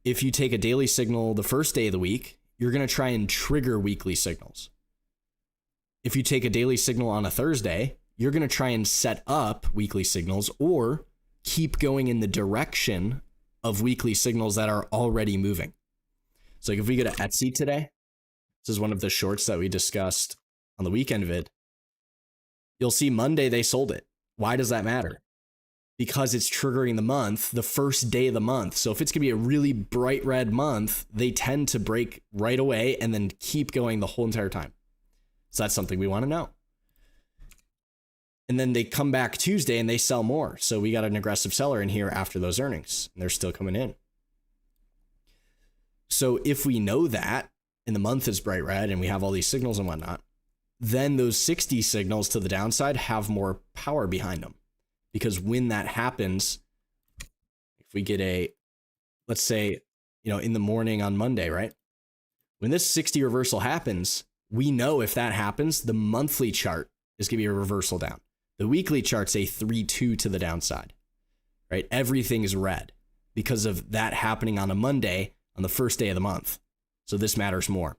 If you take a daily signal the first day of the week, you're going to try and trigger weekly signals. If you take a daily signal on a Thursday, you're going to try and set up weekly signals or keep going in the direction of weekly signals that are already moving. So like if we go to Etsy today, this is one of the shorts that we discussed on the weekend vid. You'll see Monday they sold it. Why does that matter? Because it's triggering the month, the first day of the month. So if it's going to be a really bright red month, they tend to break right away and then keep going the whole entire time. So that's something we want to know. And then they come back Tuesday and they sell more. So we got an aggressive seller in here after those earnings and they're still coming in. So if we know that and the month is bright red and we have all these signals and whatnot, then those 60 signals to the downside have more power behind them. Because when that happens, if we get let's say, in the morning on Monday, right? When this 60 reversal happens, we know if that happens, the monthly chart is going to be a reversal down. The weekly chart's a 3-2 to the downside, right? Everything is red because of that happening on a Monday on the first day of the month. So this matters more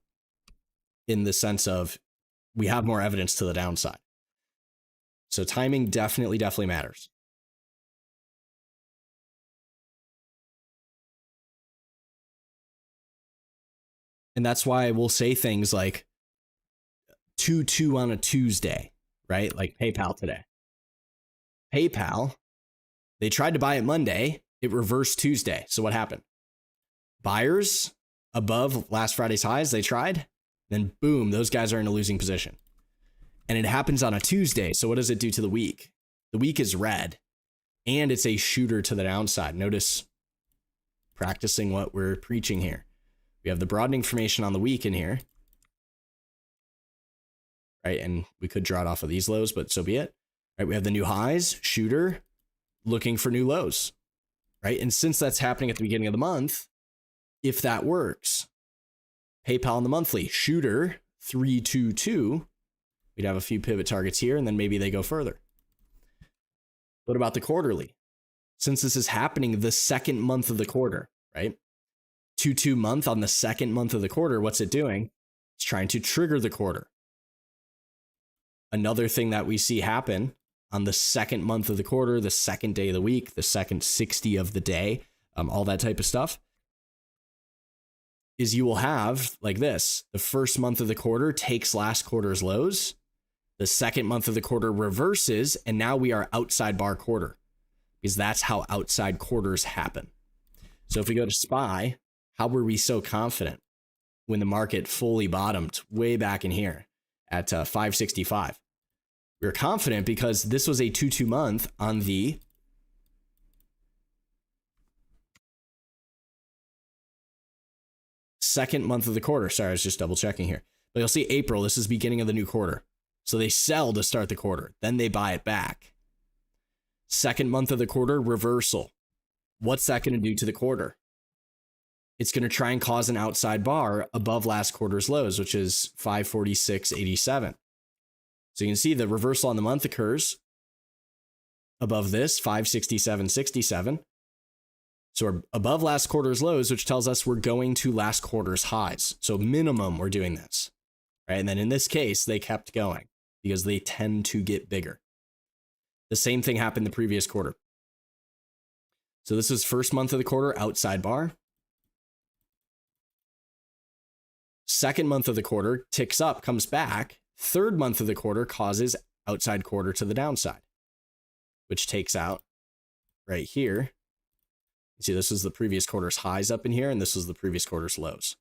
in the sense of we have more evidence to the downside. So timing definitely matters. And that's why we'll say things like 2-2 on a Tuesday, right? Like PayPal today. PayPal, they tried to buy it Monday. It reversed Tuesday. So what happened? Buyers above last Friday's highs, they tried. Then boom, those guys are in a losing position. And it happens on a Tuesday. So what does it do to the week? The week is red. And it's a shooter to the downside. Notice practicing what we're preaching here. We have the broadening formation on the week in here. Right? And we could draw it off of these lows, but so be it. Right? We have the new highs, shooter, looking for new lows. Right? And since that's happening at the beginning of the month, if that works, PayPal on the monthly, shooter 322, we'd have a few pivot targets here, and then maybe they go further. What about the quarterly? Since this is happening the second month of the quarter, right? 2-2 month on the second month of the quarter, what's it doing? It's trying to trigger the quarter. Another thing that we see happen on the second month of the quarter, the second day of the week, the second 60 of the day, all that type of stuff, is you will have like this. The first month of the quarter takes last quarter's lows. The second month of the quarter reverses, and now we are outside bar quarter, because that's how outside quarters happen. So if we go to SPY, how were we so confident when the market fully bottomed way back in here at 565? We were confident because this was a 2-2 month on the second month of the quarter. Sorry, I was just double checking here. But you'll see April, this is beginning of the new quarter. So they sell to start the quarter. Then they buy it back. Second month of the quarter, reversal. What's that going to do to the quarter? It's going to try and cause an outside bar above last quarter's lows, which is 546.87. So you can see the reversal on the month occurs above this, 567.67. So we're above last quarter's lows, which tells us we're going to last quarter's highs. So minimum, we're doing this, right? And then in this case, they kept going because they tend to get bigger. The same thing happened the previous quarter. So this is first month of the quarter, outside bar. Second month of the quarter ticks up, comes back. Third month of the quarter causes outside quarter to the downside, which takes out right here. You see, this is the previous quarter's highs up in here, and this is the previous quarter's lows.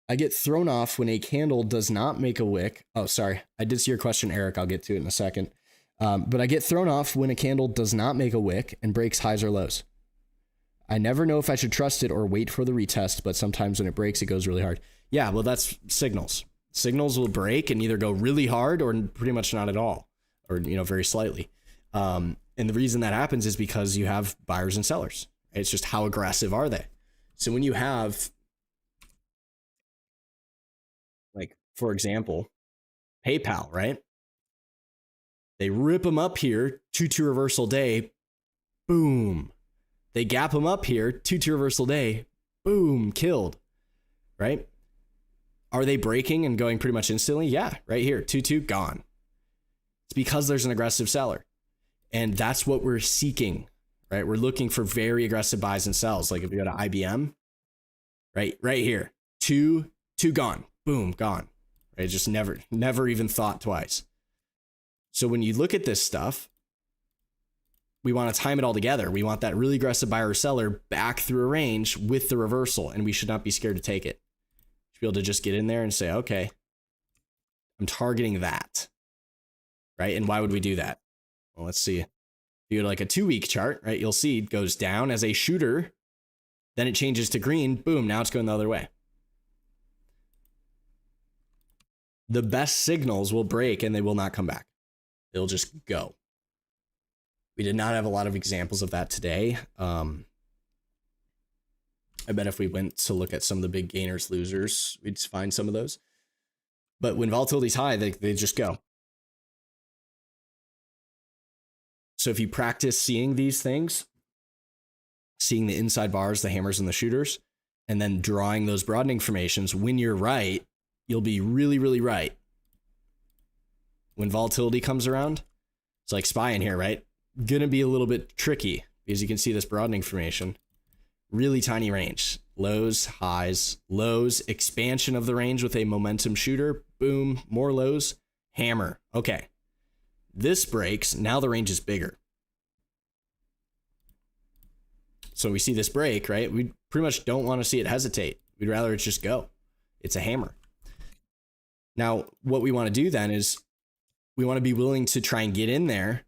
I get thrown off when a candle does not make a wick. Oh, sorry. I did see your question, Eric. I'll get to it in a second. But I get thrown off when a candle does not make a wick and breaks highs or lows. I never know if I should trust it or wait for the retest, but sometimes when it breaks, it goes really hard. Yeah, well, that's signals. Signals will break and either go really hard or pretty much not at all, or, very slightly. And the reason that happens is because you have buyers and sellers. It's just how aggressive are they? So when you have, like, for example, PayPal, right? They rip them up here, 2-2 reversal day, boom. They gap them up here, 2-2 reversal day, boom, killed, right? Are they breaking and going pretty much instantly? Yeah, right here, 2-2, gone. It's because there's an aggressive seller. And that's what we're seeking, right? We're looking for very aggressive buys and sells. Like if you go to IBM, right here, 2 gone, boom, gone, right? Just never even thought twice. So when you look at this stuff, we want to time it all together. We want that really aggressive buyer or seller back through a range with the reversal, and we should not be scared to take it. We should be able to just get in there and say, okay, I'm targeting that, right? And why would we do that? Well, let's see. If you go to like a 2-week chart, right? You'll see it goes down as a shooter, then it changes to green, boom, now it's going the other way. The best signals will break and they will not come back. They'll just go. We did not have a lot of examples of that today. I bet if we went to look at some of the big gainers, losers, we'd find some of those. But when volatility's high, they just go. So if you practice seeing these things, seeing the inside bars, the hammers and the shooters, and then drawing those broadening formations, when you're right, you'll be really, really right. When volatility comes around, it's like SPY in here, right? Gonna be a little bit tricky because you can see this broadening formation, really tiny range, lows, highs, lows, expansion of the range with a momentum shooter, boom, more lows, hammer. Okay, this breaks, now the range is bigger. So we see this break, right? We pretty much don't want to see it hesitate. We'd rather it just go. It's a hammer. Now, what we want to do then is we want to be willing to try and get in there.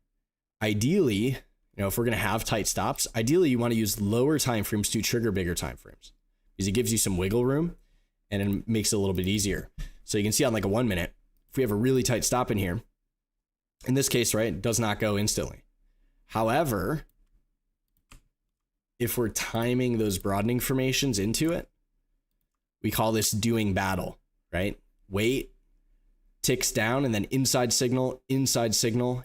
Ideally, if we're going to have tight stops, ideally you want to use lower time frames to trigger bigger time frames because it gives you some wiggle room and it makes it a little bit easier. So you can see on like a 1 minute, if we have a really tight stop in here, in this case, right, it does not go instantly. However, if we're timing those broadening formations into it, we call this doing battle, right? Wait, ticks down, and then inside signal,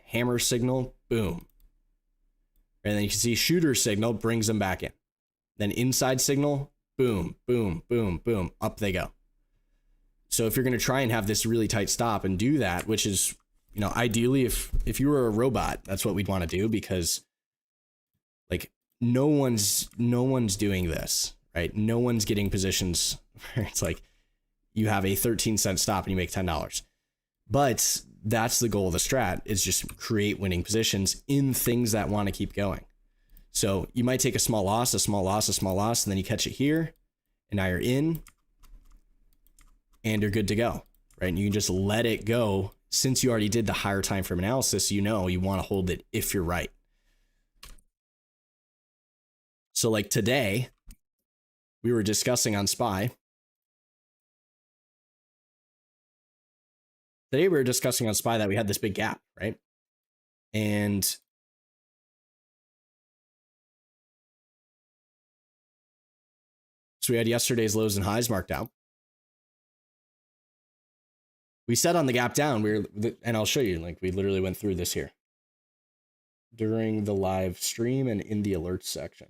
hammer signal, boom. And then you can see shooter signal brings them back in. Then inside signal, boom, boom, boom, boom, up they go. So if you're going to try and have this really tight stop and do that, which is, ideally if you were a robot, that's what we'd want to do, because like no one's doing this, right? No one's getting positions where it's like you have a 13-cent stop and you make $10. But that's the goal of the strat, is just create winning positions in things that want to keep going. So you might take a small loss, and then you catch it here, and now you're in, and you're good to go, right? And you can just let it go. Since you already did the higher time frame analysis, you want to hold it if you're right. So like today, we were discussing on SPY. Today we were discussing on SPY that we had this big gap, right? And so we had yesterday's lows and highs marked out. We said on the gap down, and I'll show you, like we literally went through this here during the live stream and in the alerts section.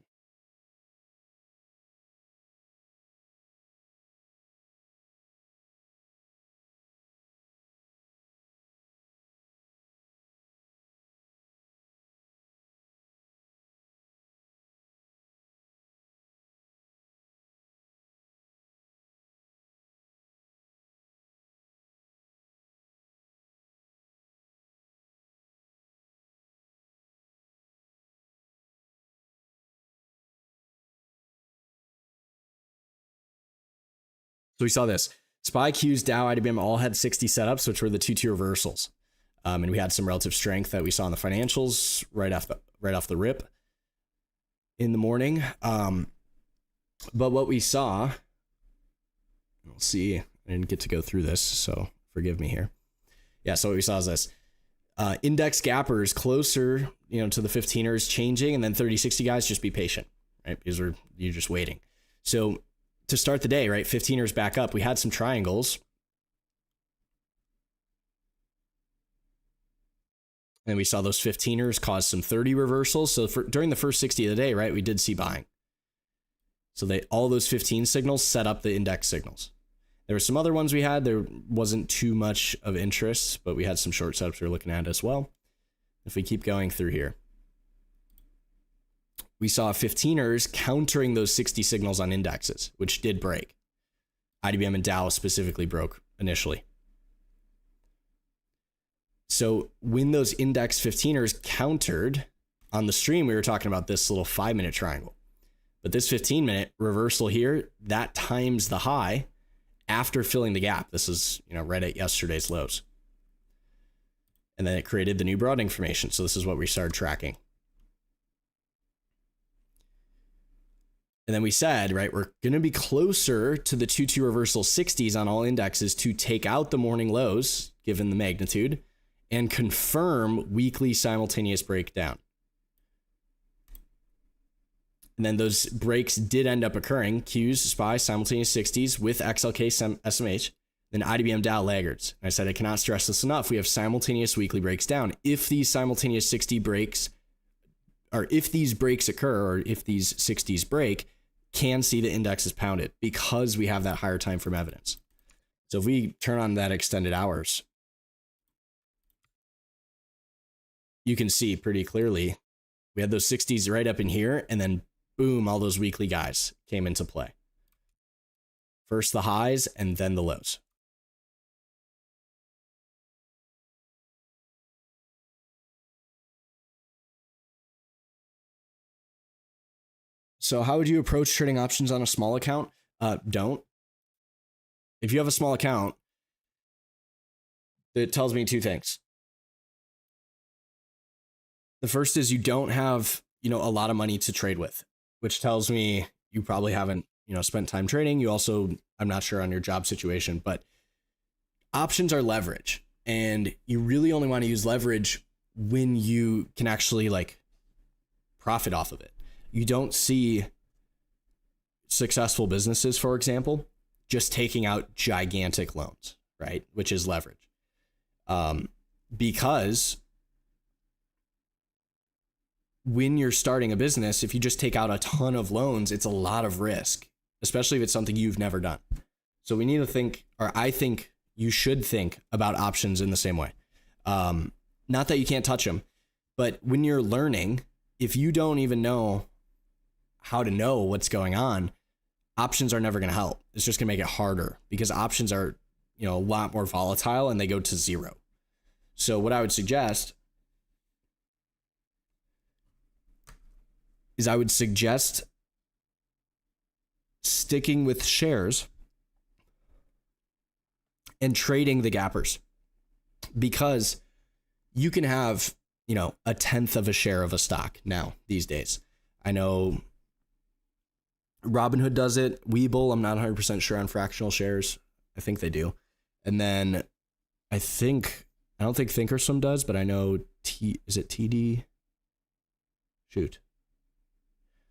So we saw this. SPY, Qs, Dow, IWM all had 60 setups, which were the 2-2 reversals. And we had some relative strength that we saw in the financials right off the rip in the morning. But what we saw, we'll see, I didn't get to go through this, so forgive me here. Yeah, so what we saw is this. Index gappers closer, to the 15ers changing, and then 30-60 guys, just be patient, right? Because you're just waiting. So to start the day, right, 15ers back up. We had some triangles. And we saw those 15ers cause some 30 reversals. So during the first 60 of the day, right, we did see buying. So all those 15 signals set up the index signals. There were some other ones we had. There wasn't too much of interest, but we had some short setups we were looking at as well. If we keep going through here, we saw 15ers countering those 60 signals on indexes, which did break. IWM and Dow specifically broke initially. So when those index 15ers countered on the stream, we were talking about this little 5-minute triangle. But this 15-minute reversal here, that times the high after filling the gap. This is, right at yesterday's lows. And then it created the new broadening formation. So this is what we started tracking. And then we said, right, we're going to be closer to the 2-2 reversal 60s on all indexes to take out the morning lows, given the magnitude, and confirm weekly simultaneous breakdown. And then those breaks did end up occurring. Qs, SPY, simultaneous 60s with XLK, SMH, then IWM, Dow, laggards. And I said, I cannot stress this enough. We have simultaneous weekly breaks down. If these simultaneous 60 breaks or if these breaks occur, or if these 60s break, can see the index is pounded because we have that higher time frame evidence. So if we turn on that extended hours, you can see pretty clearly we had those 60s right up in here, and then boom, all those weekly guys came into play. First the highs and then the lows. So how would you approach trading options on a small account? Don't. If you have a small account, it tells me two things. The first is you don't have, a lot of money to trade with, which tells me you probably haven't, spent time trading. You also, I'm not sure on your job situation, but options are leverage, and you really only want to use leverage when you can actually like profit off of it. You don't see successful businesses, for example, just taking out gigantic loans, right? Which is leverage. Because when you're starting a business, if you just take out a ton of loans, it's a lot of risk, especially if it's something you've never done. So we need to think, or I think you should think about options in the same way. Not that you can't touch them, but when you're learning, if you don't even know how to know what's going on, options are never going to help. It's just going to make it harder because options are, a lot more volatile and they go to zero. So what I would suggest is sticking with shares and trading the gappers, because you can have, a tenth of a share of a stock now these days. I know Robinhood does it. Webull, I'm not 100% sure on fractional shares. I think they do. And then I don't think Thinkorswim does, but I know is it TD? Shoot.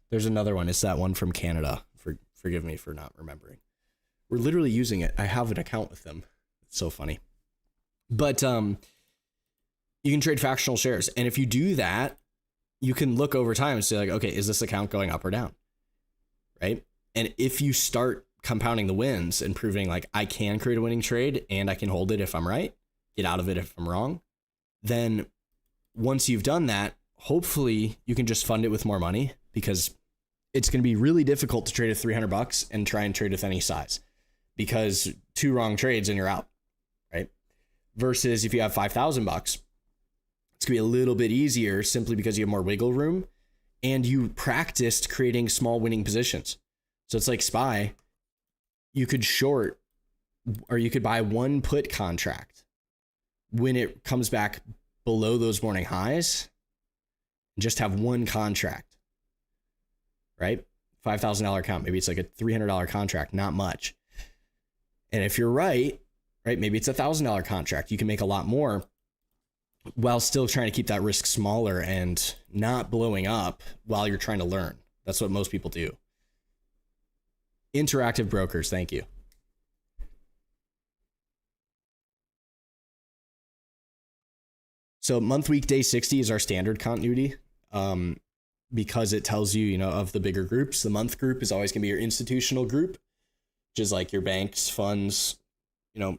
There's another one. It's that one from Canada. Forgive me for not remembering. We're literally using it. I have an account with them. It's so funny. But you can trade fractional shares. And if you do that, you can look over time and say like, okay, is this account going up or down? Right? And if you start compounding the wins and proving like I can create a winning trade and I can hold it if I'm right, get out of it if I'm wrong, then once you've done that, hopefully you can just fund it with more money, because it's going to be really difficult to trade at $300 and try and trade with any size, because 2 wrong trades and you're out, right? Versus if you have $5,000, it's going to be a little bit easier simply because you have more wiggle room and you practiced creating small winning positions. So it's like SPY. You could short, or you could buy one put contract when it comes back below those morning highs and just have one contract, right? $5,000 account. Maybe it's like a $300 contract, not much. And if you're right, maybe it's $1,000 contract. You can make a lot more while still trying to keep that risk smaller and not blowing up while you're trying to learn. That's what most people do. Interactive brokers, thank you. So month, week, day 60 is our standard continuity, because it tells you, of the bigger groups. The month group is always going to be your institutional group, which is like your banks, funds,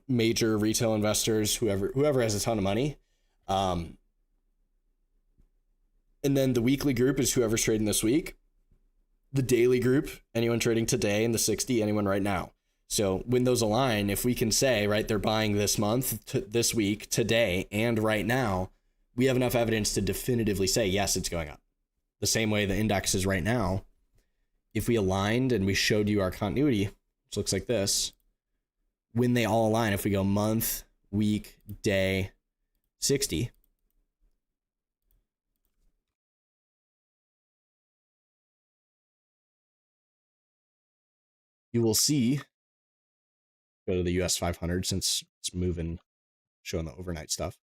major retail investors, whoever has a ton of money. And then the weekly group is whoever's trading this week. The daily group, anyone trading today, and the 60, anyone right now. So when those align, if we can say, they're buying this month, this week, today, and right now, we have enough evidence to definitively say, yes, it's going up. The same way the index is right now. If we aligned and we showed you our continuity, which looks like this, when they all align, if we go month, week, day, 60, you will see, go to the US 500 since it's moving, showing the overnight stuff.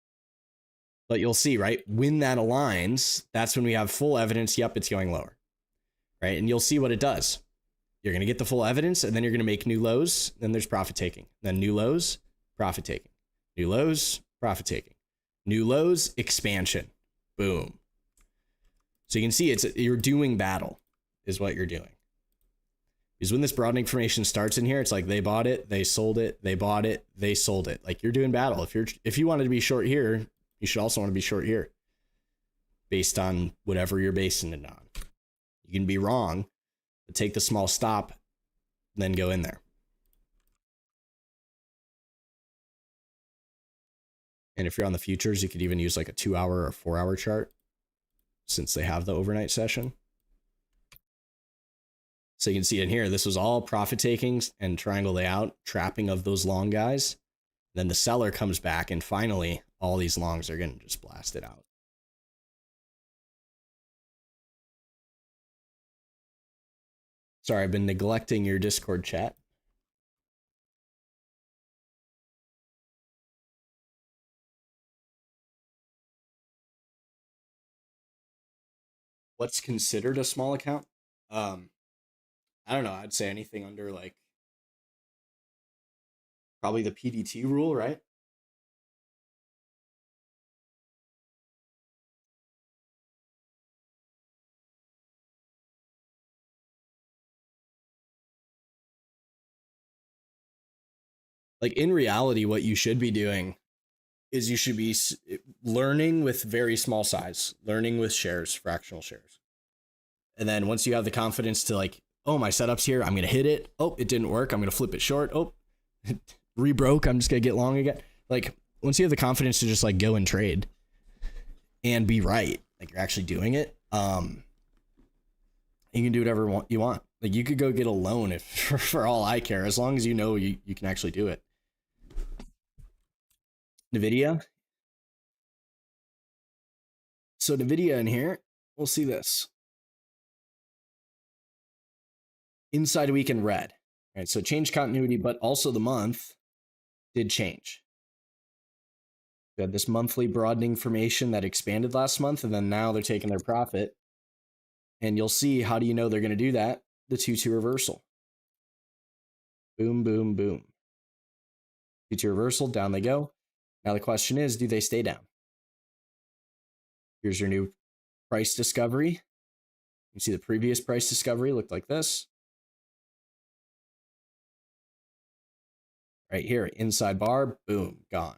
But you'll see, when that aligns, that's when we have full evidence. Yep, it's going lower, right? And you'll see what it does. You're going to get the full evidence, and then you're going to make new lows. Then there's profit taking. Then new lows, profit taking. New lows, profit taking. New lows, expansion. Boom. So you can see you're doing battle is what you're doing. Because when this broadening formation starts in here, it's like they bought it, they sold it, they bought it, they sold it. Like you're doing battle. If you wanted to be short here, you should also want to be short here based on whatever you're basing it on. You can be wrong, but take the small stop, then go in there. And if you're on the futures, you could even use like a 2-hour or 4-hour chart since they have the overnight session. So you can see in here, this was all profit takings and triangle layout, trapping of those long guys. Then the seller comes back and finally all these longs are getting just blasted out. Sorry, I've been neglecting your Discord chat. What's considered a small account? I don't know. I'd say anything under like probably the PDT rule, right? Like in reality, what you should be doing is you should be learning with very small size, learning with shares, fractional shares. And then once you have the confidence to like, oh, my setup's here, I'm going to hit it. Oh, it didn't work. I'm going to flip it short. Oh, rebroke. I'm just going to get long again. Like once you have the confidence to just like go and trade and be right, like you're actually doing it, you can do whatever you want. Like you could go get a loan if for all I care, as long as you know you can actually do it. NVIDIA. So NVIDIA in here, we'll see this. Inside a week in red. All right, so change continuity, but also the month did change. We had this monthly broadening formation that expanded last month, and then now they're taking their profit. And you'll see, how do you know they're going to do that? The 2-2 reversal. Boom, boom, boom. 2-2 reversal, down they go. Now the question is, do they stay down? Here's your new price discovery. You see the previous price discovery looked like this. Right here, inside bar, boom, gone.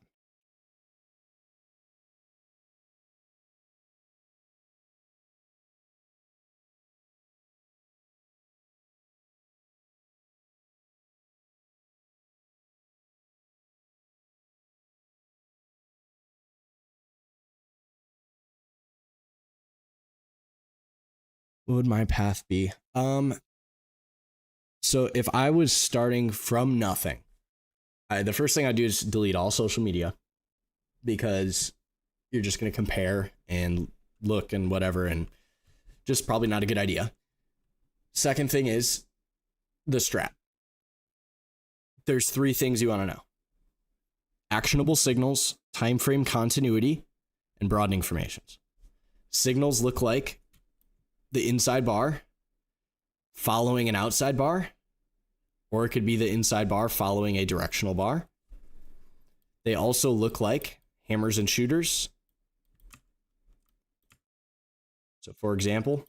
What would my path be? So if I was starting from nothing, the first thing I'd do is delete all social media, because you're just going to compare and look and whatever, and just probably not a good idea. Second thing is the strat. There's 3 things you want to know: actionable signals, time frame continuity, and broadening formations. Signals look like the inside bar following an outside bar, or it could be the inside bar following a directional bar. They also look like hammers and shooters. So for example,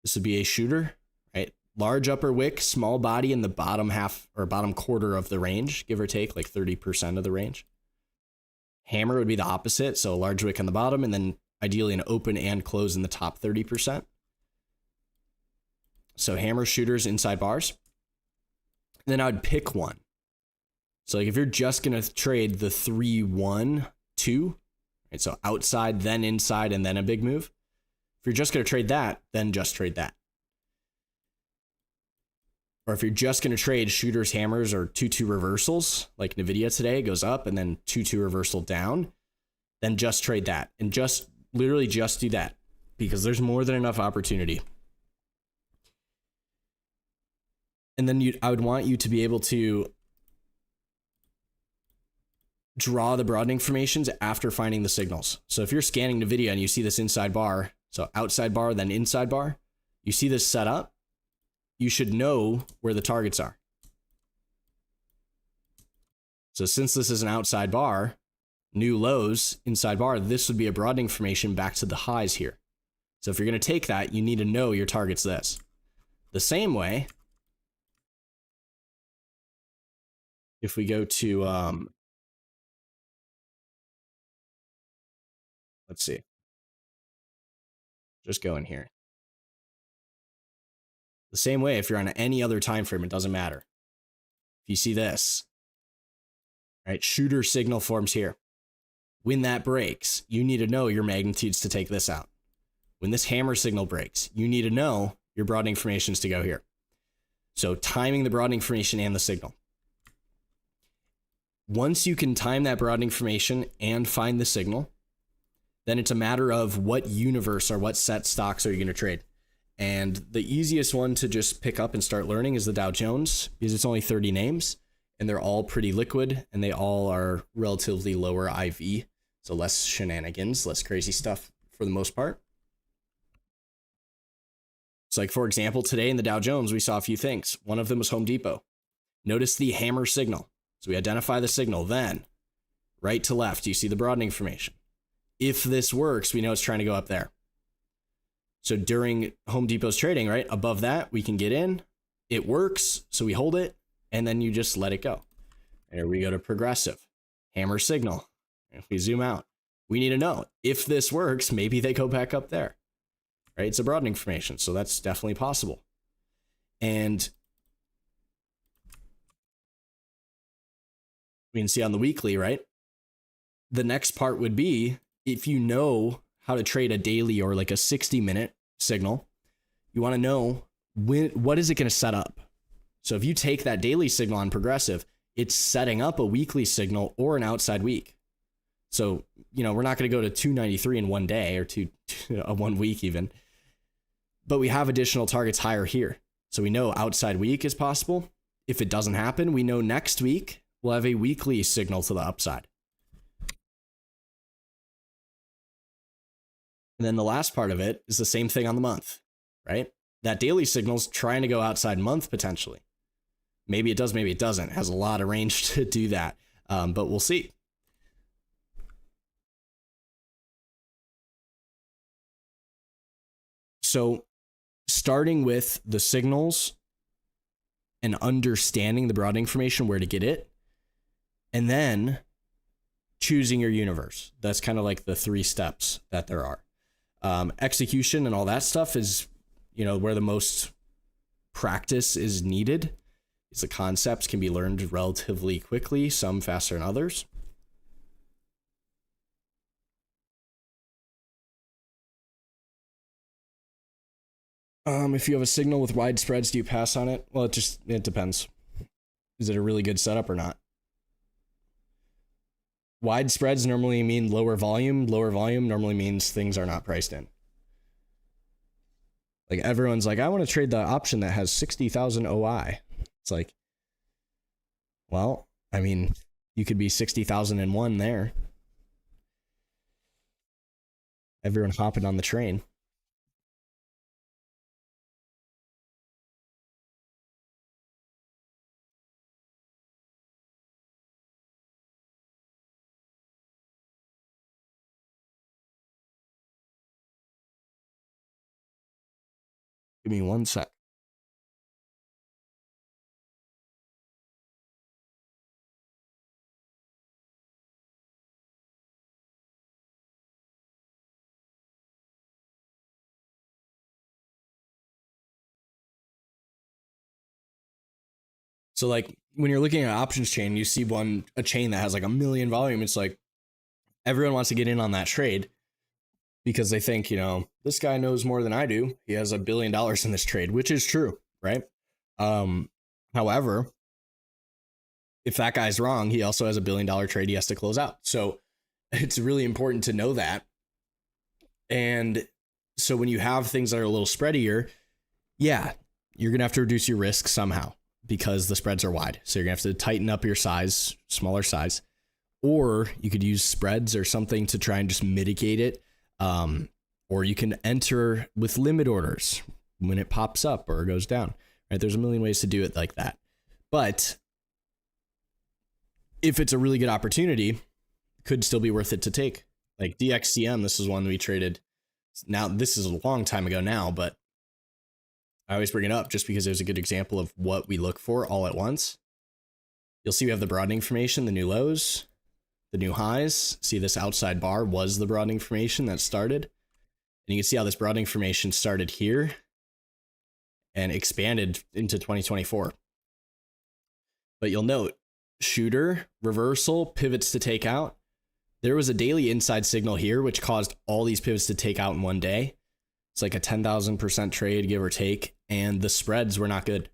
this would be a shooter, right? Large upper wick, small body in the bottom half or bottom quarter of the range, give or take like 30% of the range. Hammer would be the opposite. So a large wick on the bottom, and then ideally an open and close in the top 30%. So hammer, shooters, inside bars. Then I would pick one. So like if you're just going to trade the 3-1-2, right? So outside, then inside, and then a big move. If you're just going to trade that, then just trade that. Or if you're just going to trade shooters, hammers, or 2-2 reversals, like NVIDIA today goes up and then 2-2 reversal down, then just trade that. And just literally just do that, because there's more than enough opportunity. And then I would want you to be able to draw the broadening formations after finding the signals. So if you're scanning NVIDIA and you see this inside bar, so outside bar, then inside bar, you see this set up, you should know where the targets are. So since this is an outside bar, new lows, inside bar, this would be a broadening formation back to the highs here. So if you're going to take that, you need to know your target's this. The same way, if we go to, let's see, just go in here. The same way, if you're on any other time frame, it doesn't matter. If you see this, right, shooter signal forms here. When that breaks, you need to know your magnitudes to take this out. When this hammer signal breaks, you need to know your broadening formations to go here. So timing the broadening formation and the signal. Once you can time that broadening formation and find the signal, then it's a matter of what universe or what set stocks are you going to trade. And the easiest one to just pick up and start learning is the Dow Jones, because it's only 30 names and they're all pretty liquid and they all are relatively lower IV. So less shenanigans, less crazy stuff for the most part. So like, for example, today in the Dow Jones, we saw a few things. One of them was Home Depot. Notice the hammer signal. So we identify the signal, then right to left, you see the broadening formation. If this works, we know it's trying to go up there. So during Home Depot's trading, right, above that, we can get in, it works, so we hold it, and then you just let it go. There we go to Progressive, hammer signal. If we zoom out, we need to know if this works, maybe they go back up there, right? It's a broadening formation, so that's definitely possible. And we can see on the weekly, right? The next part would be, if you know how to trade a daily or like a 60-minute signal, you want to know what is it going to set up. So if you take that daily signal on Progressive, it's setting up a weekly signal or an outside week. So, you know, we're not going to go to 293 in one day or one week even, but we have additional targets higher here. So we know outside week is possible. If it doesn't happen, we know next week we'll have a weekly signal to the upside. And then the last part of it is the same thing on the month, right? That daily signal's trying to go outside month potentially. Maybe it does, maybe it doesn't. It has a lot of range to do that, but we'll see. So starting with the signals and understanding the broadening formation, where to get it, and then choosing your universe. That's kind of like the 3 steps that there are. Execution and all that stuff is, you know, where the most practice is needed. The concepts can be learned relatively quickly, some faster than others. If you have a signal with wide spreads, do you pass on it? Well, it depends. Is it a really good setup or not? Wide spreads normally mean lower volume. Lower volume normally means things are not priced in. Like everyone's like, I want to trade the option that has 60,000 OI. It's like, well, I mean, you could be 60,001 there. Everyone hopping on the train. Give me one sec. So like when you're looking at an options chain, you see a chain that has like 1 million volume. It's like everyone wants to get in on that trade because they think, you know, this guy knows more than I do. He has $1 billion in this trade, which is true, right? However, if that guy's wrong, he also has $1 billion trade he has to close out. So it's really important to know that. And so when you have things that are a little spreadier, yeah, you're going to have to reduce your risk somehow because the spreads are wide. So you're going to have to tighten up your size, smaller size, or you could use spreads or something to try and just mitigate it. Or you can enter with limit orders when it pops up or goes down, right? There's a million ways to do it like that. But if it's a really good opportunity, it could still be worth it to take. Like DXCM, this is one we traded Now, this is a long time ago now, but I always bring it up just because it was a good example of what we look for all at once. You'll see we have the broadening formation, the new lows, the new highs. See, this outside bar was the broadening formation that started. And you can see how this broadening formation started here and expanded into 2024. But you'll note, shooter, reversal, pivots to take out. There was a daily inside signal here, which caused all these pivots to take out in one day. It's like a 10,000% trade, give or take. And the spreads were not good,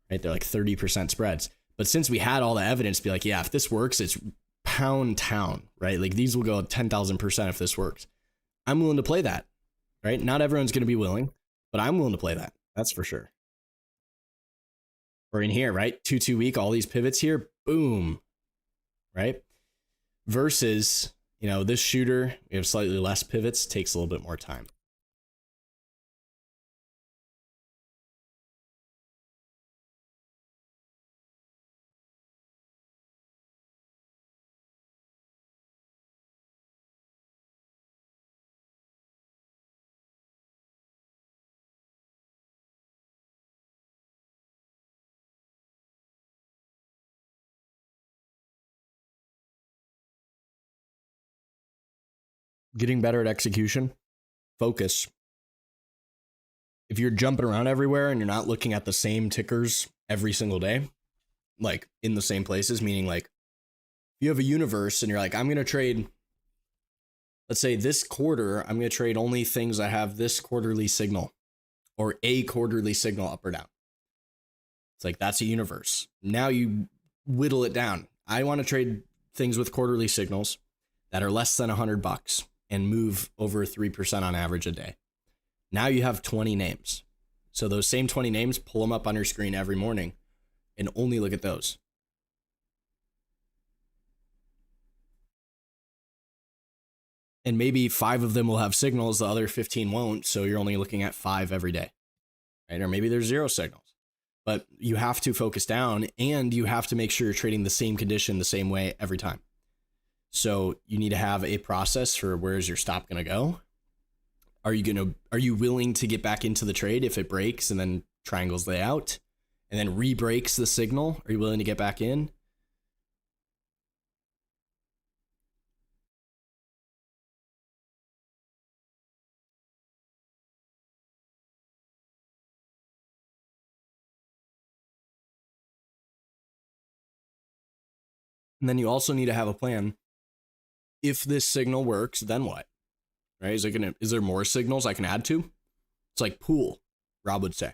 right? They're like 30% spreads. But since we had all the evidence to be like, yeah, if this works, it's pound town, right? Like these will go 10,000% if this works. I'm willing to play that, right? Not everyone's going to be willing, but I'm willing to play that. That's for sure. Or in here, right? 2-2 week, all these pivots here, boom, right? Versus, you know, this shooter, we have slightly less pivots, takes a little bit more time. Getting better at execution, focus. If you're jumping around everywhere and you're not looking at the same tickers every single day, like in the same places, meaning like you have a universe and you're like, I'm going to trade, let's say this quarter, I'm going to trade only things that have this quarterly signal or a quarterly signal up or down. It's like, that's a universe. Now you whittle it down. I want to trade things with quarterly signals that are less than $100 and move over 3% on average a day. Now you have 20 names. So those same 20 names, pull them up on your screen every morning and only look at those. And maybe 5 of them will have signals, the other 15 won't. So you're only looking at 5 every day, right? Or maybe there's 0 signals, but you have to focus down and you have to make sure you're trading the same condition the same way every time. So you need to have a process for where's your stop going to go? Are you willing to get back into the trade if it breaks and then triangles lay out and then re-breaks the signal? Are you willing to get back in? And then you also need to have a plan. If this signal works, then what? Right? Is there more signals I can add to? It's like pool, Rob would say.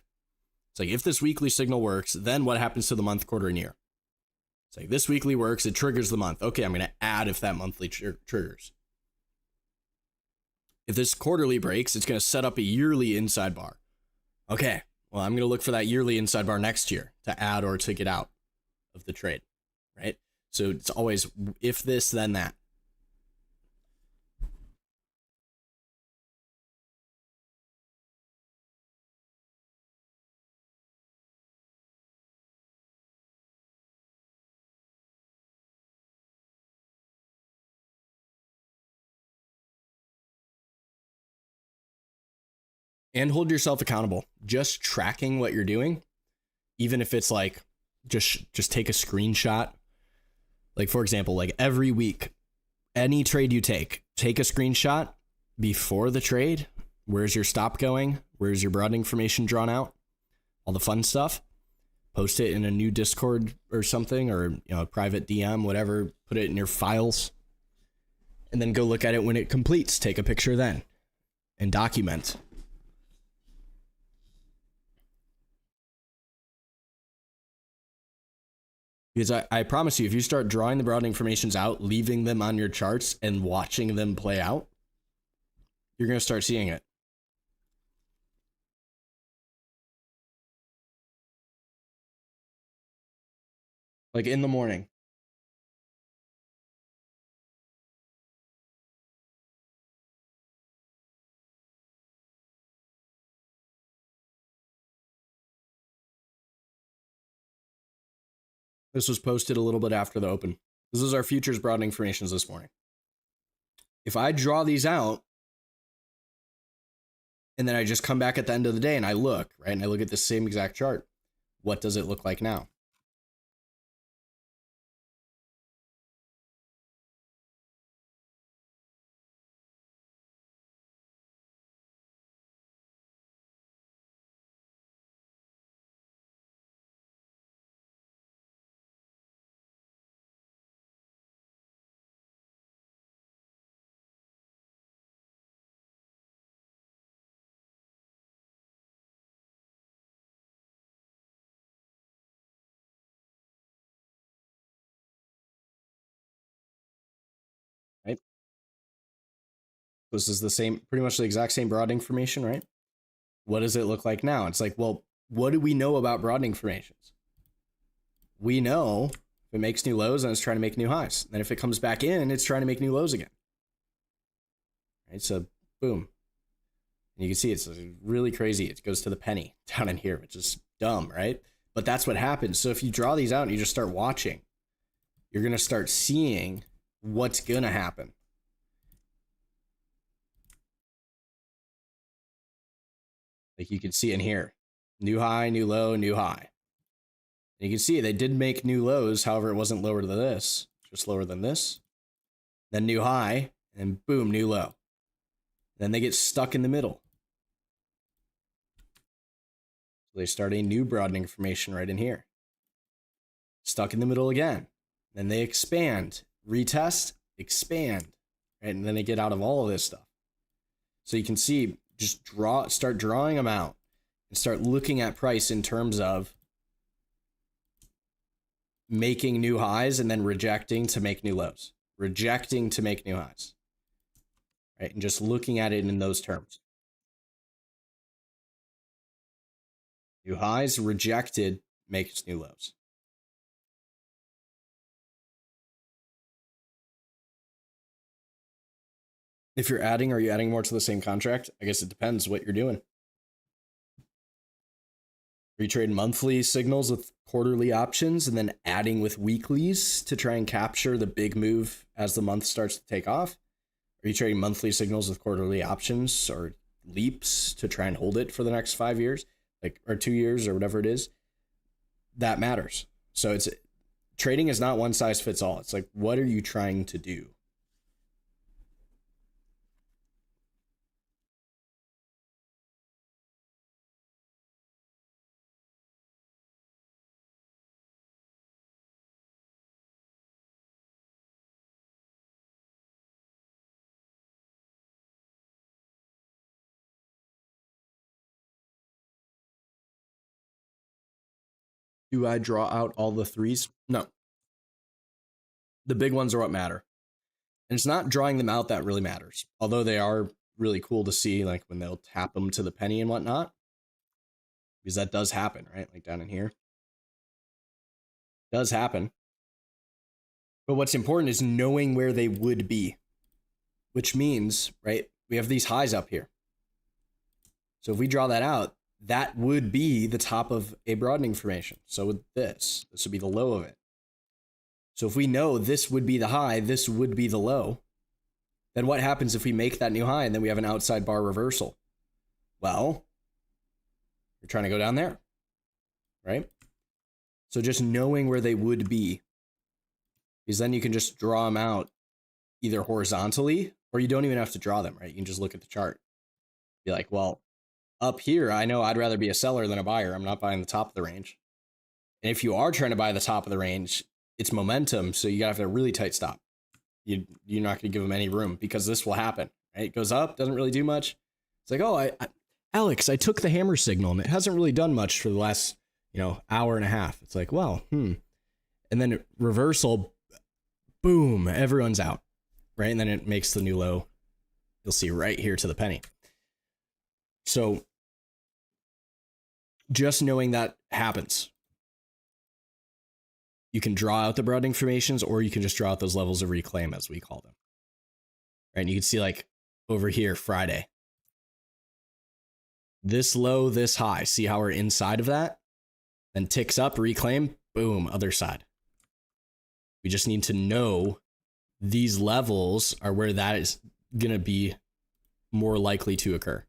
It's like, if this weekly signal works, then what happens to the month, quarter, and year? It's like, this weekly works, it triggers the month. Okay, I'm going to add if that monthly triggers. If this quarterly breaks, it's going to set up a yearly inside bar. Okay, well, I'm going to look for that yearly inside bar next year to add or to get out of the trade, right? So it's always if this, then that. And hold yourself accountable. Just tracking what you're doing, even if it's like just take a screenshot. Like, for example, like every week, any trade you take a screenshot before the trade. Where's your stop going? Where's your broadening formation drawn out? All the fun stuff. Post it in a new Discord or something, or a private DM, whatever. Put it in your files, and then go look at it when it completes. Take a picture then, and document. Because I promise you, if you start drawing the broadening formations out, leaving them on your charts and watching them play out, you're going to start seeing it. Like in the morning. This was posted a little bit after the open. This is our futures broadening formations this morning. If I draw these out, And then I just come back at the end of the day and I look, right? And I look at the same exact chart. What does it look like now? Right? This is the same, pretty much the exact same broadening formation, right? What does it look like now? It's like, well, what do we know about broadening formations? We know if it makes new lows and it's trying to make new highs. Then if it comes back in, it's trying to make new lows again. Right? So boom. And you can see it's really crazy. It goes to the penny down in here, which is dumb, right? But that's what happens. So if you draw these out and you just start watching, you're going to start seeing what's going to happen. Like you can see in here, new high, new low, new high. And you can see they did make new lows. However, it wasn't lower than this, just lower than this. Then new high, and boom, new low. Then they get stuck in the middle. So they start a new broadening formation right in here. Stuck in the middle again. Then they expand, retest, expand. Right? And then they get out of all of this stuff. So you can see, just start drawing them out and start looking at price in terms of making new highs and then rejecting to make new lows, rejecting to make new highs, right? And just looking at it in those terms. New highs, rejected, makes new lows. If you're adding, are you adding more to the same contract? I guess it depends what you're doing. Are you trading monthly signals with quarterly options and then adding with weeklies to try and capture the big move as the month starts to take off? Are you trading monthly signals with quarterly options or leaps to try and hold it for the next 5 years, like, or 2 years or whatever it is? That matters. So it's trading is not one size fits all. It's like, what are you trying to do? Do I draw out all the threes? No. The big ones are what matter. And it's not drawing them out that really matters. Although they are really cool to see, like when they'll tap them to the penny and whatnot. Because that does happen, right? Like down in here. Does happen. But what's important is knowing where they would be. Which means, right, we have these highs up here. So if we draw that out, that would be the top of a broadening formation. So with this would be the low of it. So if we know this would be the high, this would be the low, then what happens if we make that new high and then we have an outside bar reversal? Well, you're trying to go down there, right? So just knowing where they would be, because then you can just draw them out either horizontally or you don't even have to draw them, right? You can just look at the chart. Be like, well, up here, I know I'd rather be a seller than a buyer. I'm not buying the top of the range. And if you are trying to buy the top of the range, it's momentum. So you got to have a really tight stop. You're not going to give them any room because this will happen. Right? It goes up, doesn't really do much. It's like, oh, Alex, I took the hammer signal and it hasn't really done much for the last, hour and a half. It's like, well, And then reversal, boom, everyone's out. Right? And then it makes the new low. You'll see right here to the penny. So just knowing that happens. You can draw out the broadening formations or you can just draw out those levels of reclaim as we call them. Right? And you can see like over here, Friday. This low, this high. See how we're inside of that? Then ticks up, reclaim, boom, other side. We just need to know these levels are where that is going to be more likely to occur.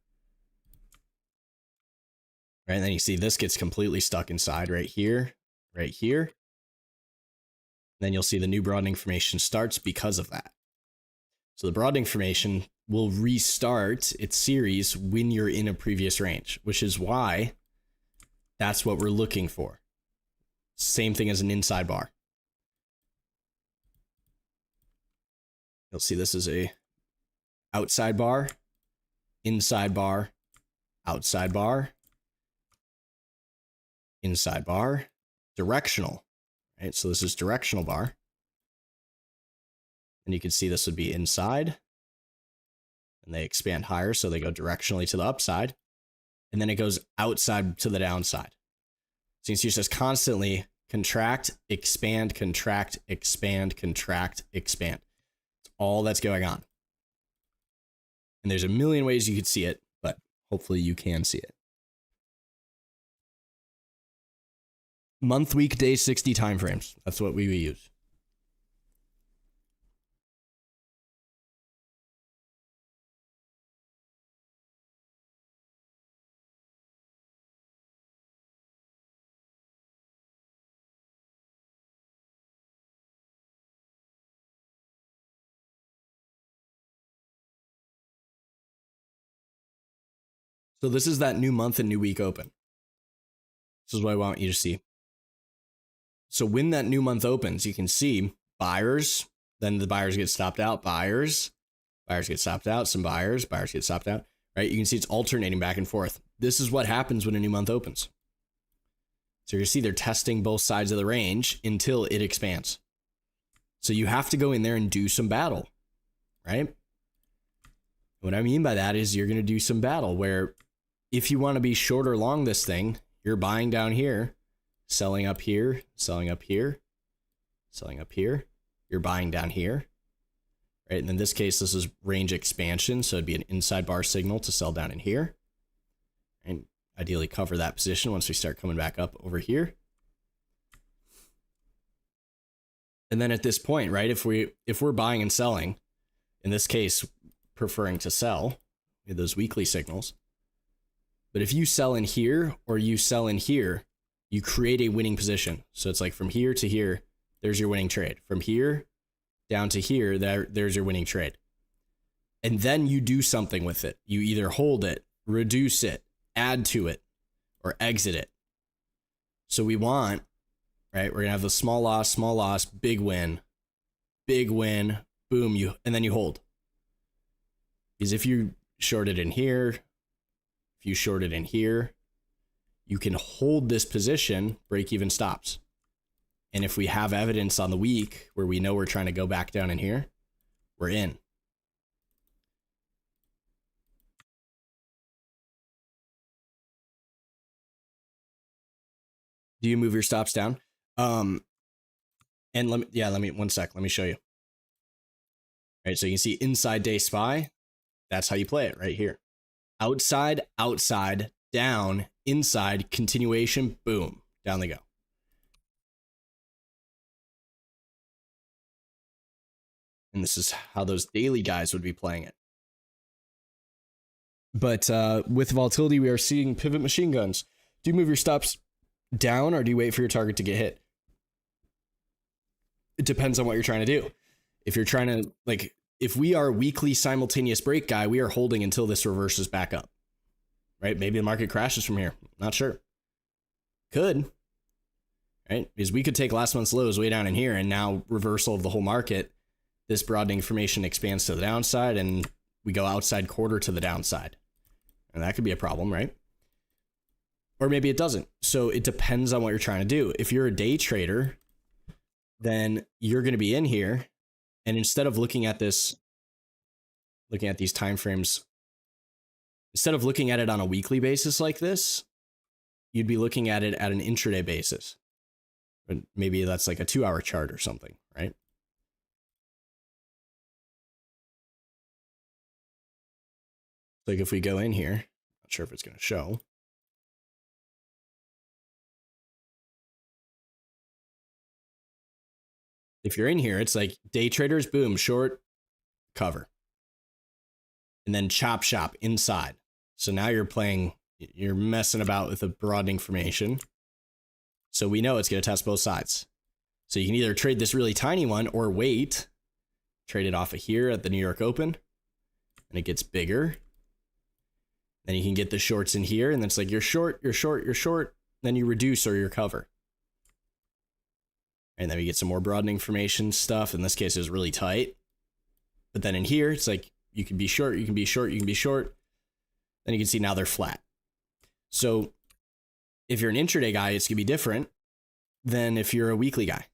right? And then you see this gets completely stuck inside right here, right here. Then you'll see the new broadening formation starts because of that. So the broadening formation will restart its series when you're in a previous range, which is why that's what we're looking for. Same thing as an inside bar. You'll see this is a outside bar, inside bar, outside bar, inside bar, directional, right? So this is directional bar. And you can see this would be inside. And they expand higher, so they go directionally to the upside. And then it goes outside to the downside. So you see it says constantly contract, expand, contract, expand, contract, expand. It's all that's going on. And there's a million ways you could see it, but hopefully you can see it. Month, week, day, 60 timeframes. That's what we use. So this is that new month and new week open. This is what I want you to see. So when that new month opens, you can see buyers, then the buyers get stopped out, buyers get stopped out, some buyers get stopped out, right? You can see it's alternating back and forth. This is what happens when a new month opens. So you see they're testing both sides of the range until it expands. So you have to go in there and do some battle, right? What I mean by that is you're going to do some battle where if you want to be short or long this thing, you're buying down here, selling up here, selling up here, selling up here. You're buying down here, right? And in this case, this is range expansion. So it'd be an inside bar signal to sell down in here and ideally cover that position once we start coming back up over here. And then at this point, right, if we're buying and selling, in this case, preferring to sell with those weekly signals. But if you sell in here or you sell in here, you create a winning position. So it's like from here to here, there's your winning trade. From here down to here, there's your winning trade. And then you do something with it. You either hold it, reduce it, add to it, or exit it. So we want, right, we're going to have the small loss, big win, boom, and then you hold. Because if you short it in here, if you short it in here, you can hold this position, break even stops. And if we have evidence on the week where we know we're trying to go back down in here, we're in. Do you move your stops down? And let me one sec. Let me show you. All right, so you can see inside day SPY. That's how you play it right here. Outside, outside, down, inside, continuation, boom, down they go. And this is how those daily guys would be playing it. But with volatility, we are seeing pivot machine guns. Do you move your stops down or do you wait for your target to get hit? It depends on what you're trying to do. If you're trying to, like, if we are a weekly simultaneous break guy, we are holding until this reverses back up, right? Maybe the market crashes from here. Not sure. Could, right? Because we could take last month's lows way down in here and now reversal of the whole market. This broadening formation expands to the downside and we go outside quarter to the downside. And that could be a problem, right? Or maybe it doesn't. So it depends on what you're trying to do. If you're a day trader, then you're going to be in here. And instead of looking at this, looking at these time frames, instead of looking at it on a weekly basis like this, you'd be looking at it at an intraday basis. But maybe that's like a 2-hour chart or something, right? Like if we go in here, not sure if it's going to show. If you're in here, it's like day traders, boom, short, cover. And then chop shop inside. So now you're playing You're messing about with a broadening formation. So we know it's going to test both sides. So you can either trade this really tiny one or wait, trade it off of here at the New York Open, and it gets bigger. Then you can get the shorts in here, and then it's like you're short, you're short, you're short. Then you reduce or you cover. And then we get some more broadening formation stuff. In this case, it was really tight. But then in here, it's like you can be short, you can be short, you can be short. Then you can see now they're flat. So if you're an intraday guy, it's going to be different than if you're a weekly guy.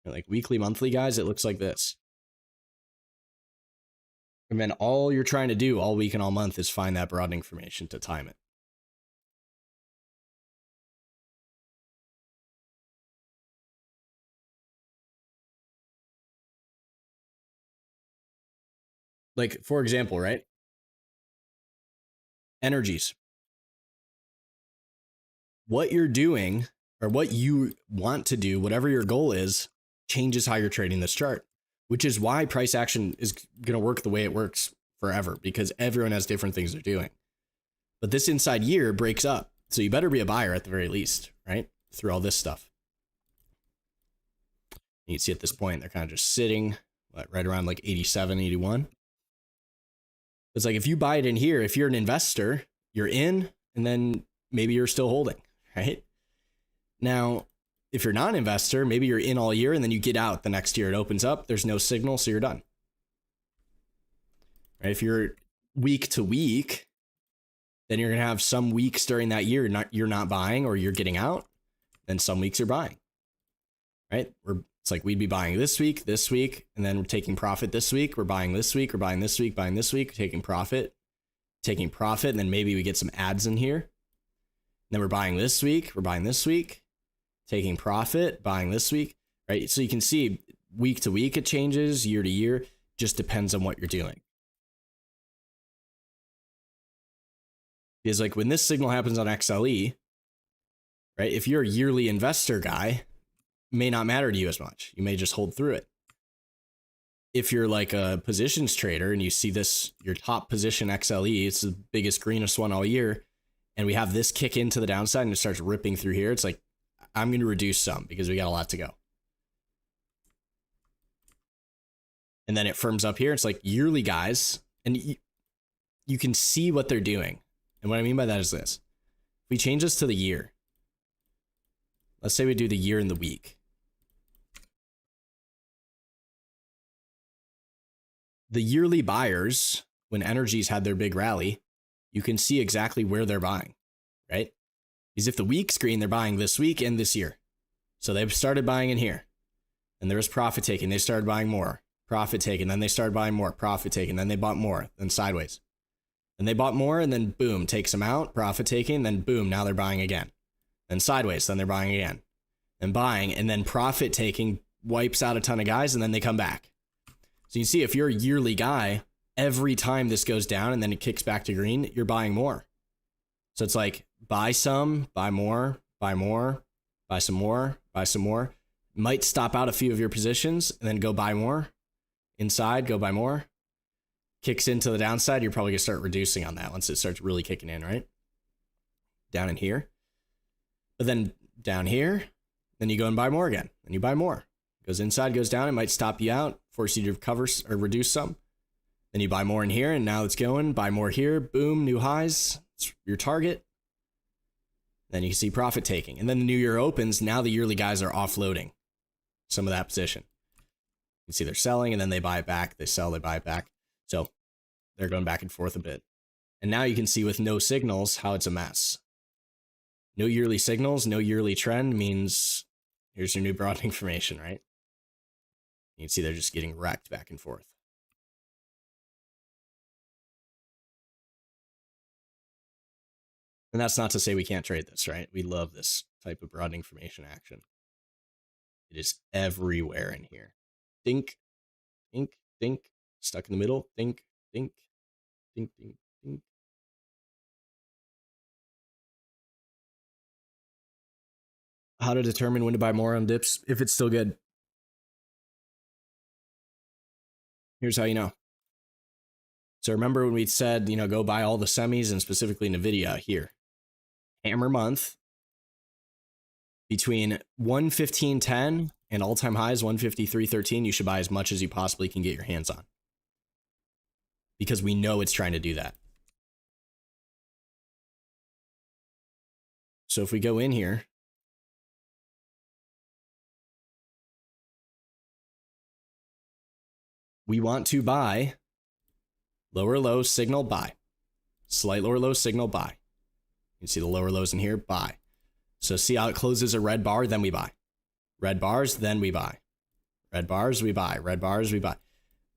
Like weekly, monthly guys, it looks like this. And then all you're trying to do all week and all month is find that broadening formation to time it. Like, for example, right? Energies. What you're doing or what you want to do, whatever your goal is, changes how you're trading this chart, which is why price action is going to work the way it works forever, because everyone has different things they're doing. But this inside year breaks up. So you better be a buyer at the very least, right? Through all this stuff. You can see at this point, they're kind of just sitting right around like 87, 81. It's like if you buy it in here, if you're an investor, you're in, and then maybe you're still holding, right? Now, if you're not an investor, maybe you're in all year and then you get out the next year. It opens up, there's no signal, so you're done. Right? If you're week to week, then you're going to have some weeks during that year you're not buying or you're getting out. Then some weeks you're buying, right? It's like we'd be buying this week, and then we're taking profit this week. We're buying this week, we're buying this week, buying this week, taking profit, and then maybe we get some ads in here. And then we're buying this week, we're buying this week, taking profit, buying this week, right? So you can see week to week it changes, year to year, just depends on what you're doing. Because like when this signal happens on XLE, right? If you're a yearly investor guy, may not matter to you as much. You may just hold through it. If you're like a positions trader and you see this, your top position XLE, it's the biggest, greenest one all year, and we have this kick into the downside and it starts ripping through here, it's like, I'm going to reduce some because we got a lot to go. And then it firms up here. It's like yearly guys, and you can see what they're doing. And what I mean by that is this. If we change this to the year, let's say we do the year and the week. The yearly buyers, when energies had their big rally, you can see exactly where they're buying, right? Because if the week's green, they're buying this week and this year. So they've started buying in here. And there was profit taking. They started buying more. Profit taking. Then they started buying more. Profit taking. Then they bought more. Then sideways. And they bought more, and then boom, takes them out. Profit taking. Then boom, now they're buying again. Then sideways. Then they're buying again. And buying. And then profit taking wipes out a ton of guys, and then they come back. So you see, if you're a yearly guy, every time this goes down and then it kicks back to green, you're buying more. So it's like buy some, buy more, buy more, buy some more, buy some more. Might stop out a few of your positions and then go buy more. Inside, go buy more. Kicks into the downside, you're probably going to start reducing on that once it starts really kicking in, right? Down in here. But then down here, then you go and buy more again. And you buy more. Goes inside, goes down. It might stop you out, force you to cover or reduce some. Then you buy more in here, and now it's going. Buy more here. Boom, new highs. It's your target. Then you can see profit taking. And then the new year opens. Now the yearly guys are offloading some of that position. You can see they're selling, and then they buy it back. They sell, they buy it back. So they're going back and forth a bit. And now you can see with no signals how it's a mess. No yearly signals, no yearly trend means here's your new broadening formation, right? You can see they're just getting wrecked back and forth. And that's not to say we can't trade this, right? We love this type of broadening formation action. It is everywhere in here. Think, think, think, stuck in the middle. Think, think, think, think, think. How to determine when to buy more on dips if it's still good. Here's how you know. So remember when we said, go buy all the semis and specifically NVIDIA here. Hammer month between 115.10 and all-time highs 153.13, you should buy as much as you possibly can get your hands on. Because we know it's trying to do that. So if we go in here, we want to buy lower low signal buy, slight lower low signal buy. You can see the lower lows in here, buy. So see how it closes a red bar, then we buy. Red bars, then we buy. Red bars, we buy. Red bars, we buy.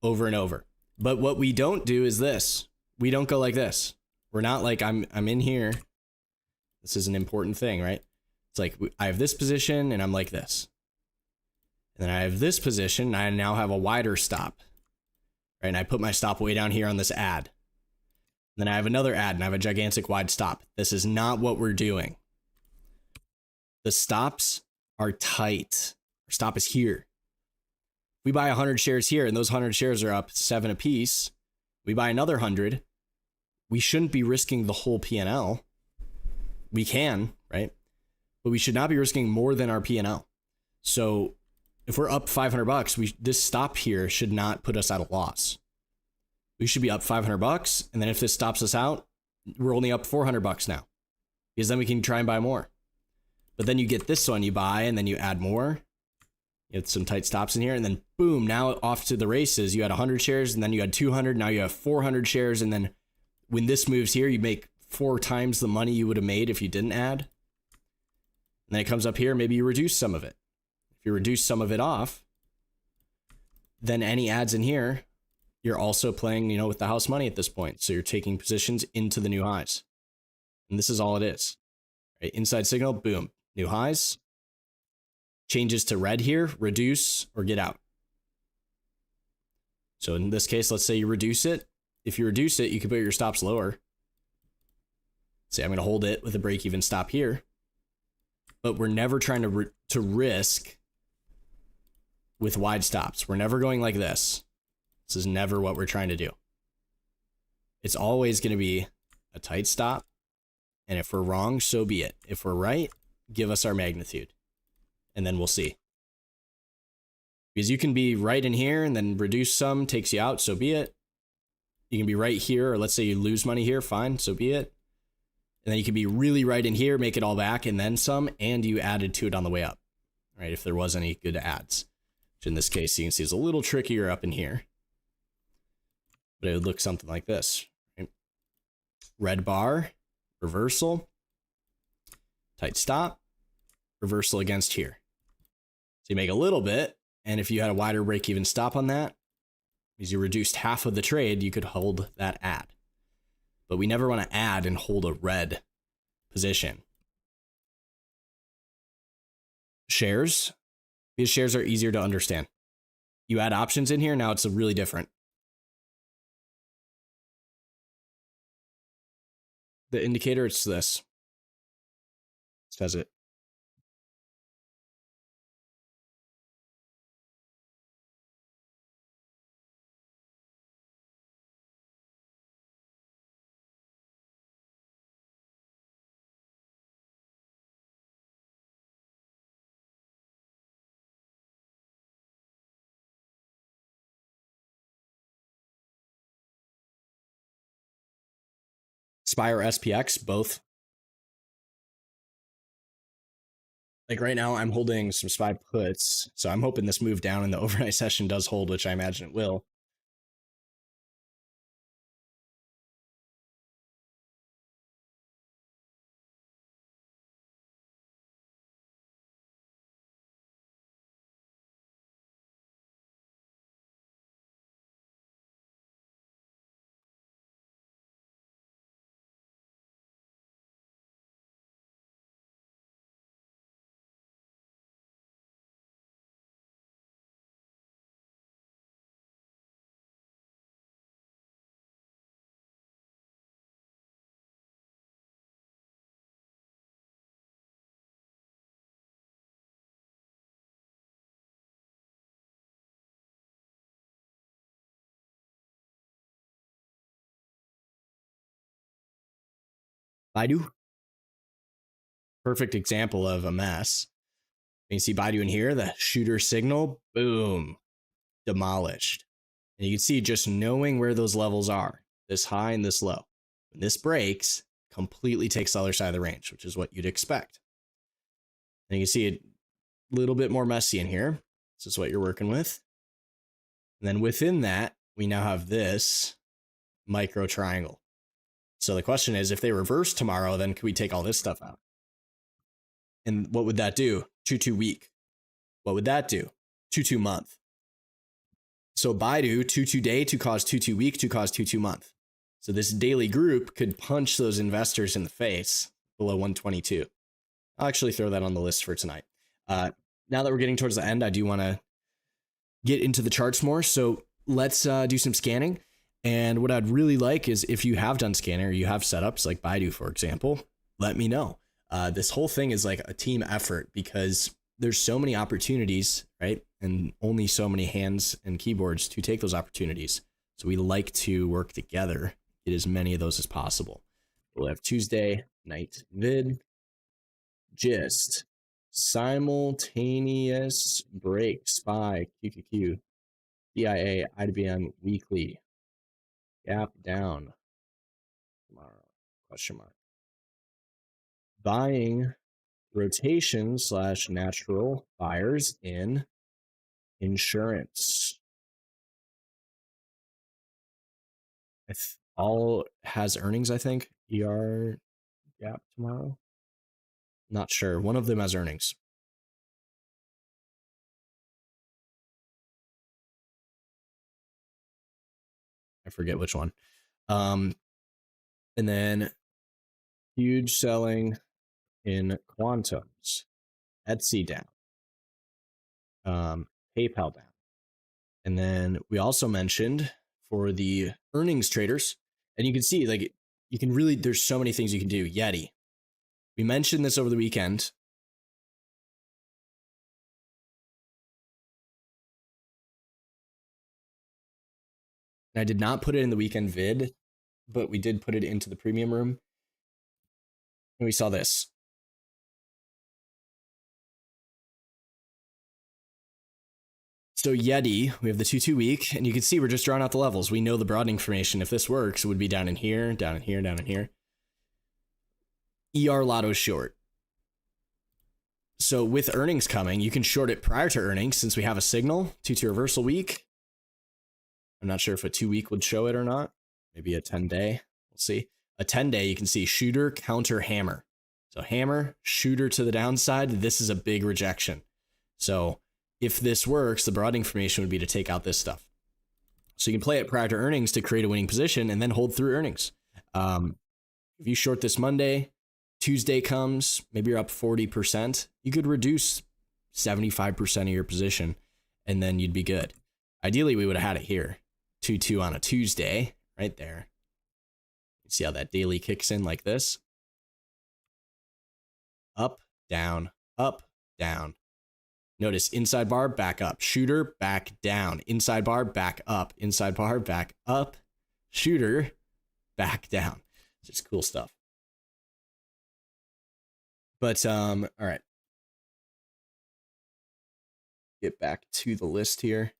Over and over. But what we don't do is this. We don't go like this. We're not like I'm in here. This is an important thing, right? It's like I have this position and I'm like this. And then I have this position and I now have a wider stop. Right? And I put my stop way down here on this ad. And then I have another ad and I have a gigantic wide stop. This is not what we're doing. The stops are tight. Our stop is here. We buy 100 shares here and those 100 shares are up 7 apiece. We buy another 100. We shouldn't be risking the whole P&L. We can, right? But we should not be risking more than our P&L. So if we're up $500, this stop here should not put us at a loss. We should be up $500, and then if this stops us out, we're only up $400 now, because then we can try and buy more. But then you get this one, you buy, and then you add more. You have some tight stops in here, and then boom, now off to the races. You had 100 shares, and then you had 200. Now you have 400 shares, and then when this moves here, you make 4 times the money you would have made if you didn't add. And then it comes up here, maybe you reduce some of it. If you reduce some of it off, then any ads in here, you're also playing, with the house money at this point. So you're taking positions into the new highs. And this is all it is. Right? Inside signal, boom, new highs. Changes to red here, reduce or get out. So in this case, let's say you reduce it. If you reduce it, you can put your stops lower. Say I'm going to hold it with a break-even stop here. But we're never trying to risk with wide stops. We're never going like this. This is never what we're trying to do. It's always going to be a tight stop. And if we're wrong, so be it. If we're right, give us our magnitude. And then we'll see. Because you can be right in here and then reduce some, takes you out, so be it. You can be right here, or let's say you lose money here, fine, so be it. And then you can be really right in here, make it all back, and then some, and you added to it on the way up. Right, if there was any good ads. Which in this case, you can see is a little trickier up in here. But it would look something like this. Right? Red bar, reversal, tight stop, reversal against here. So you make a little bit, and if you had a wider break-even stop on that, because you reduced half of the trade, you could hold that ad. But we never want to add and hold a red position. Shares, because shares are easier to understand. You add options in here, now it's really different. The indicator, it's this. It says it. SPY or SPX, both. Like right now, I'm holding some SPY puts, so I'm hoping this move down in the overnight session does hold, which I imagine it will. Baidu, perfect example of a mess. And you see Baidu in here, the shooter signal, boom, demolished. And you can see just knowing where those levels are, this high and this low. When this breaks, completely takes the other side of the range, which is what you'd expect. And you can see it a little bit more messy in here. This is what you're working with. And then within that, we now have this micro triangle. So the question is, if they reverse tomorrow, then could we take all this stuff out? And what would that do? 2-2 week. What would that do? 2-2 month. So Baidu, 2-2 day, 2 cause 2-2 week, 2 cause 2-2 month. So this daily group could punch those investors in the face below 122. I'll actually throw that on the list for tonight. Now that we're getting towards the end, I do want to get into the charts more. So let's do some scanning. And what I'd really like is if you have done scanning or you have setups like Baidu, for example, let me know. This whole thing is like a team effort because there's so many opportunities, right? And only so many hands and keyboards to take those opportunities. So we like to work together, get as many of those as possible. We'll have Tuesday night vid, gist, simultaneous break, SPY, QQQ, BIA, IBM weekly, gap down tomorrow, question mark. Buying rotation / natural buyers in insurance. All has earnings, I think. ER gap tomorrow. Not sure. One of them has earnings. I forget which one. And then huge selling in quantums. Etsy down. PayPal down. And then we also mentioned for the earnings traders, and you can see like you can really, there's so many things you can do. Yeti. We mentioned this over the weekend. And I did not put it in the weekend vid, but we did put it into the premium room. And we saw this. So Yeti, we have the 2-2 week, and you can see we're just drawing out the levels. We know the broadening formation. If this works, it would be down in here, down in here, down in here. ER lotto short. So with earnings coming, you can short it prior to earnings since we have a signal, 2-2 reversal week. I'm not sure if a 2 week would show it or not. Maybe a 10-day. We'll see. A 10-day, you can see shooter, counter, hammer. So hammer, shooter to the downside. This is a big rejection. So if this works, the broadening formation would be to take out this stuff. So you can play it prior to earnings to create a winning position and then hold through earnings. If you short this Monday, Tuesday comes, maybe you're up 40%, you could reduce 75% of your position and then you'd be good. Ideally, we would have had it here. 2-2 on a Tuesday, right there. You see how that daily kicks in like this? Up, down, up, down. Notice inside bar, back up. Shooter, back down. Inside bar, back up. Inside bar, back up. Shooter, back down. Just cool stuff. But, all right. Get back to the list here.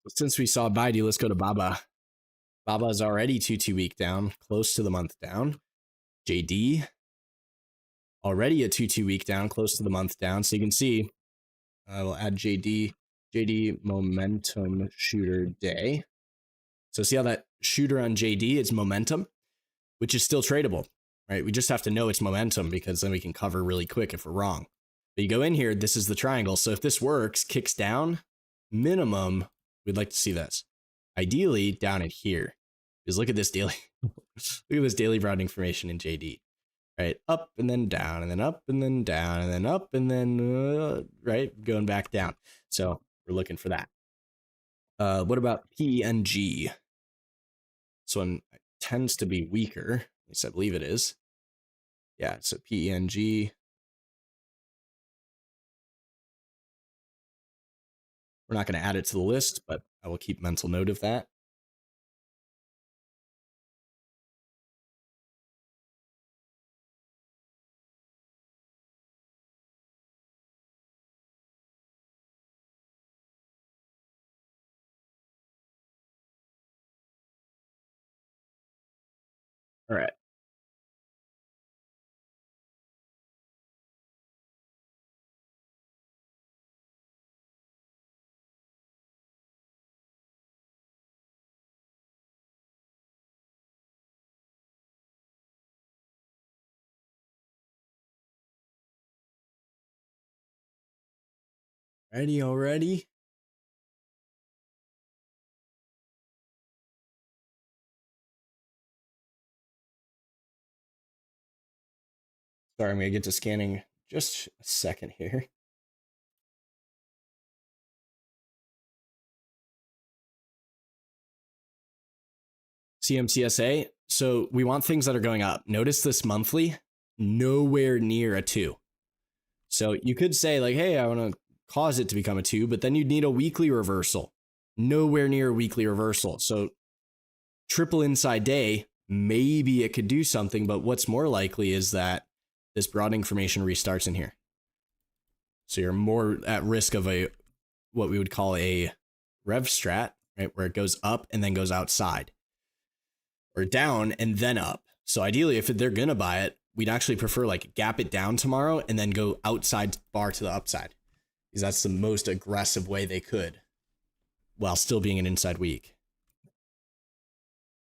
Since we saw Baidu, let's go to Baba. Baba is already 2-2 week down, close to the month down. JD, already a 2-2 week down, close to the month down. So you can see, we'll add JD momentum shooter day. So see how that shooter on JD is momentum, which is still tradable, right? We just have to know it's momentum because then we can cover really quick if we're wrong. But you go in here, this is the triangle. So if this works, kicks down, minimum, we'd like to see this. Ideally, down at here. Because look at this daily, look at this daily broadening formation in JD. right? Up and then down, and then up and then down, and then up and then right, going back down. So we're looking for that. What about PNG? This one tends to be weaker. At least I believe it is. Yeah, so PENG. We're not going to add it to the list, but I will keep mental note of that. All right. Ready already? Sorry, I'm going to get to scanning just a second here. CMCSA. So we want things that are going up. Notice this monthly, nowhere near a 2. So you could say like, hey, I want to cause it to become a 2, but then you'd need a weekly reversal. Nowhere near a weekly reversal. So triple inside day, maybe it could do something, but what's more likely is that this broadening formation restarts in here. So you're more at risk of a what we would call a rev strat, right? Where it goes up and then goes outside, or down and then up. So ideally, if they're gonna buy it, we'd actually prefer like gap it down tomorrow and then go outside bar to the upside, because that's the most aggressive way they could, while still being an inside week.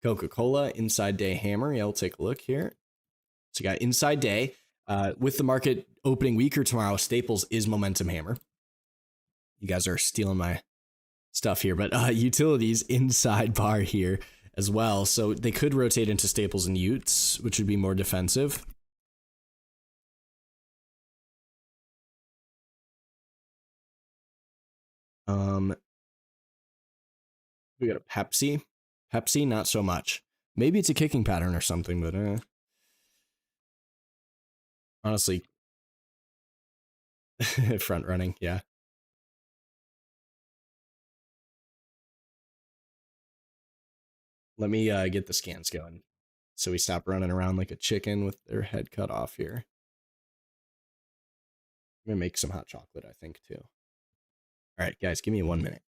Coca-Cola inside day hammer. Yeah, we'll take a look here. So you got inside day. With the market opening weaker tomorrow, Staples is momentum hammer. You guys are stealing my stuff here, but utilities inside bar here as well. So they could rotate into Staples and Utes, which would be more defensive. We got a Pepsi. Pepsi, not so much. Maybe it's a kicking pattern or something, but honestly, front running, yeah. Let me get the scans going, so we stop running around like a chicken with their head cut off here. I'm gonna make some hot chocolate, I think, too. All right, guys, give me 1 minute.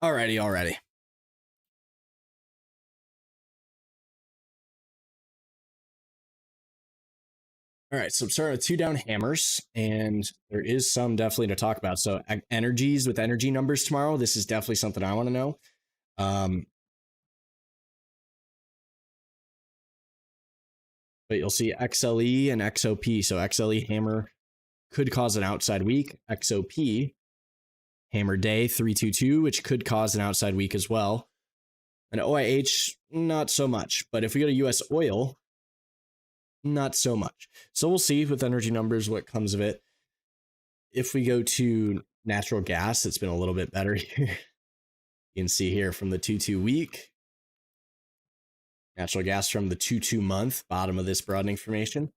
Alrighty. All right, so I'm starting with 2 down hammers, and there is some definitely to talk about. So energies with energy numbers tomorrow. This is definitely something I want to know. But you'll see XLE and XOP. So XLE hammer could cause an outside week. XOP hammer day 322, which could cause an outside week as well. And OIH, not so much. But if we go to US oil, not so much. So we'll see with energy numbers what comes of it. If we go to natural gas, it's been a little bit better here. You can see here from the 2-2 week, natural gas from the 2-2 month, bottom of this broadening formation,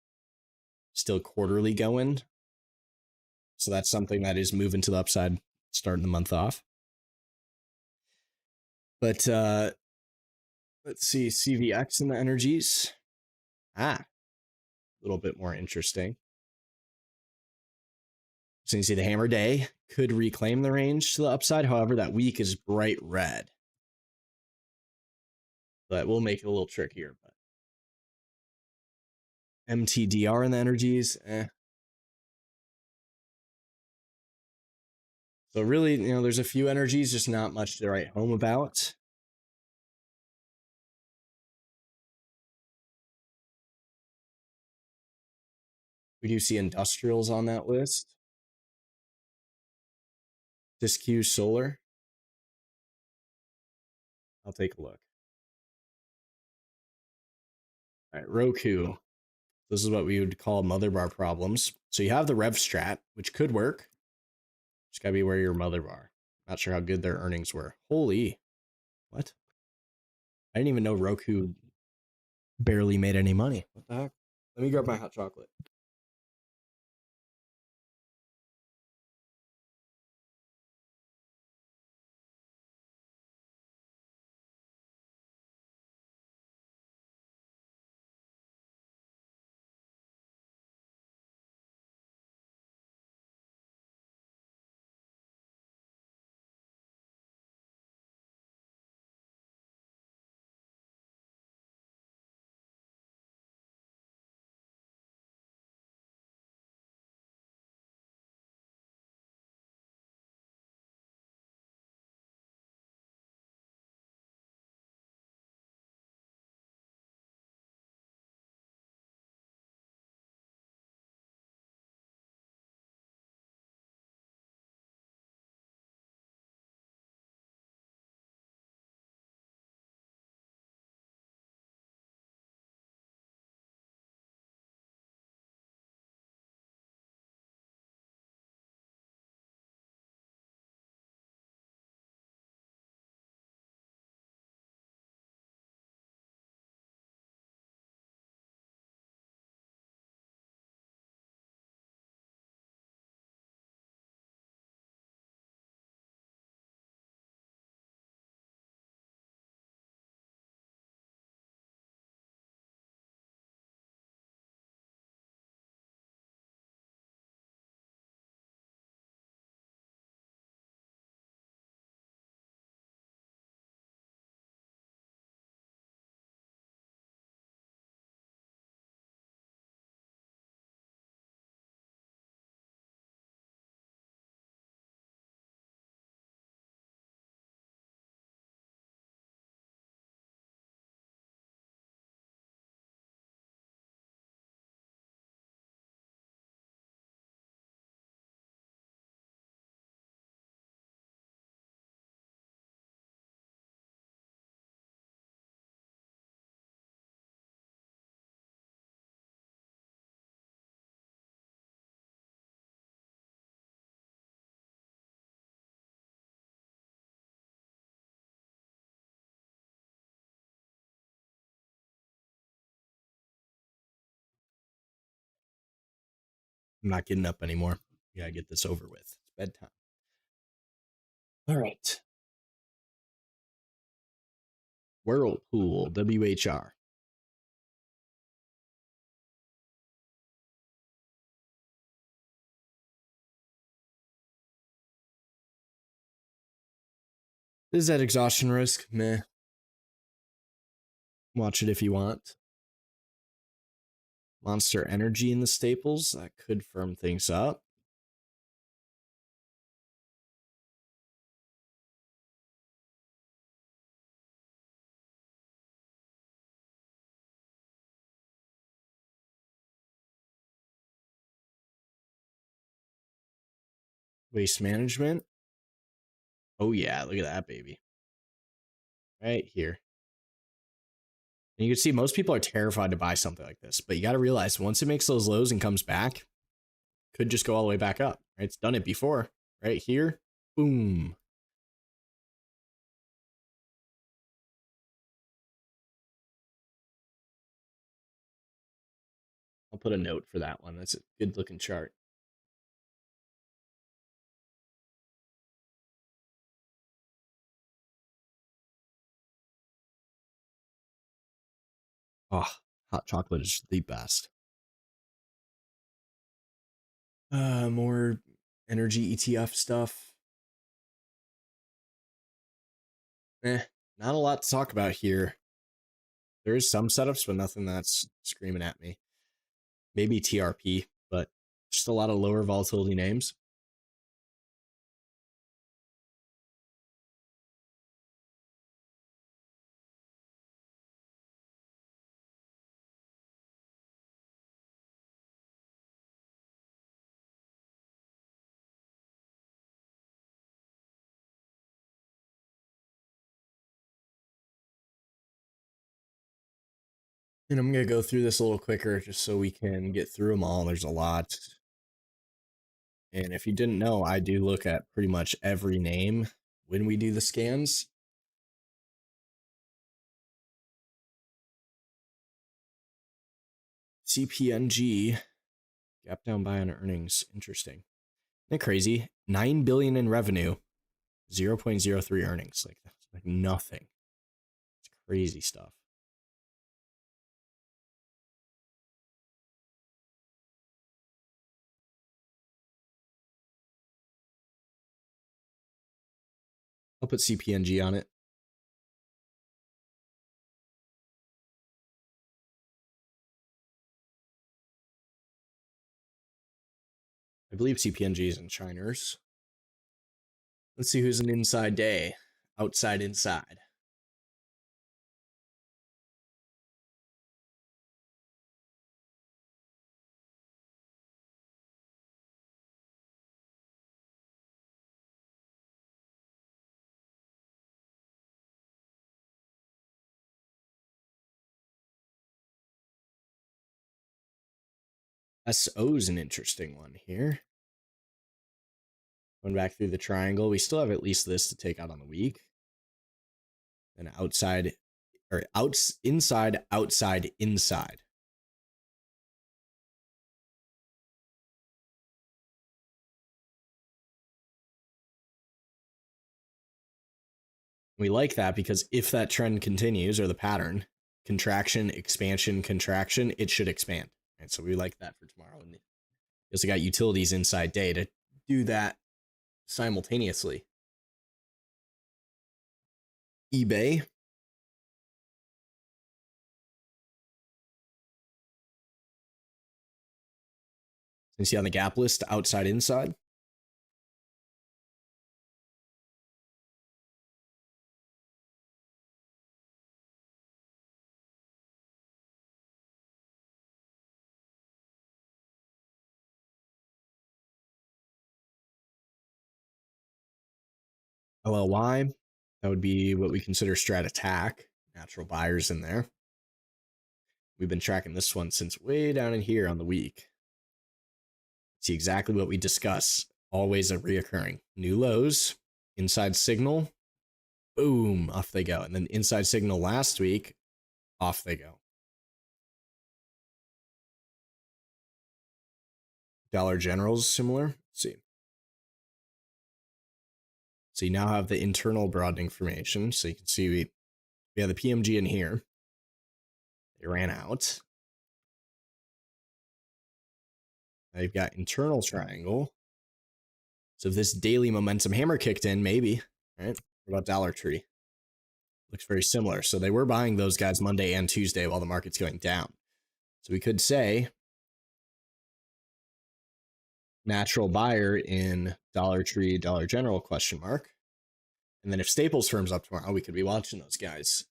still quarterly going. So that's something that is moving to the upside, starting the month off. But let's see, CVX and the energies. A little bit more interesting. So you see the hammer day could reclaim the range to the upside. However, that week is bright red. That will make it a little trickier. But MTDR in the energies, So really, there's a few energies, just not much to write home about. We do see industrials on that list. Disq solar. I'll take a look. All right, Roku. This is what we would call mother bar problems. So you have the rev strat, which could work. Just gotta be aware of your mother bar. Not sure how good their earnings were. Holy, what? I didn't even know Roku barely made any money. What the heck? Let me grab my hot chocolate. I'm not getting up anymore. We gotta get this over with. It's bedtime. All right. Whirlpool, WHR. Is that exhaustion risk? Meh. Watch it if you want. Monster Energy in the staples. That could firm things up. Waste management. Oh, yeah. Look at that, baby. Right here. And you can see most people are terrified to buy something like this, but you got to realize once it makes those lows and comes back, could just go all the way back up. Right? It's done it before. Right here. Boom. I'll put a note for that one. That's a good looking chart. Oh, hot chocolate is the best. More energy ETF stuff. Not a lot to talk about here. There is some setups, but nothing that's screaming at me. Maybe TRP, but just a lot of lower volatility names. And I'm going to go through this a little quicker just so we can get through them all. There's a lot. And if you didn't know, I do look at pretty much every name when we do the scans. CPNG, gap down buy on earnings. Interesting. Isn't that crazy? 9 billion in revenue, 0.03 earnings. Like that's like nothing. It's crazy stuff. I'll put CPNG on it. I believe CPNG is in Chiners. Let's see who's an inside day. Outside, inside. SO's an interesting one here. Going back through the triangle, we still have at least this to take out on the week. And outside, or inside, outside, inside. We like that because if that trend continues, or the pattern, contraction, expansion, contraction, it should expand. And so we like that for tomorrow. And we also got utilities inside day to do that simultaneously. eBay. You see on the gap list, outside, inside. LLY, that would be what we consider strat attack. Natural buyers in there. We've been tracking this one since way down in here on the week. See exactly what we discuss. Always a reoccurring. New lows, inside signal, boom, off they go. And then inside signal last week, off they go. Dollar General's similar. Let's see. So you now have the internal broadening formation. So you can see we have the PMG in here. They ran out. Now you've got internal triangle. So if this daily momentum hammer kicked in, maybe, right? What about Dollar Tree? Looks very similar. So they were buying those guys Monday and Tuesday while the market's going down. So we could say natural buyer in Dollar Tree, Dollar General, question mark. And then if Staples firms up tomorrow, we could be watching those guys.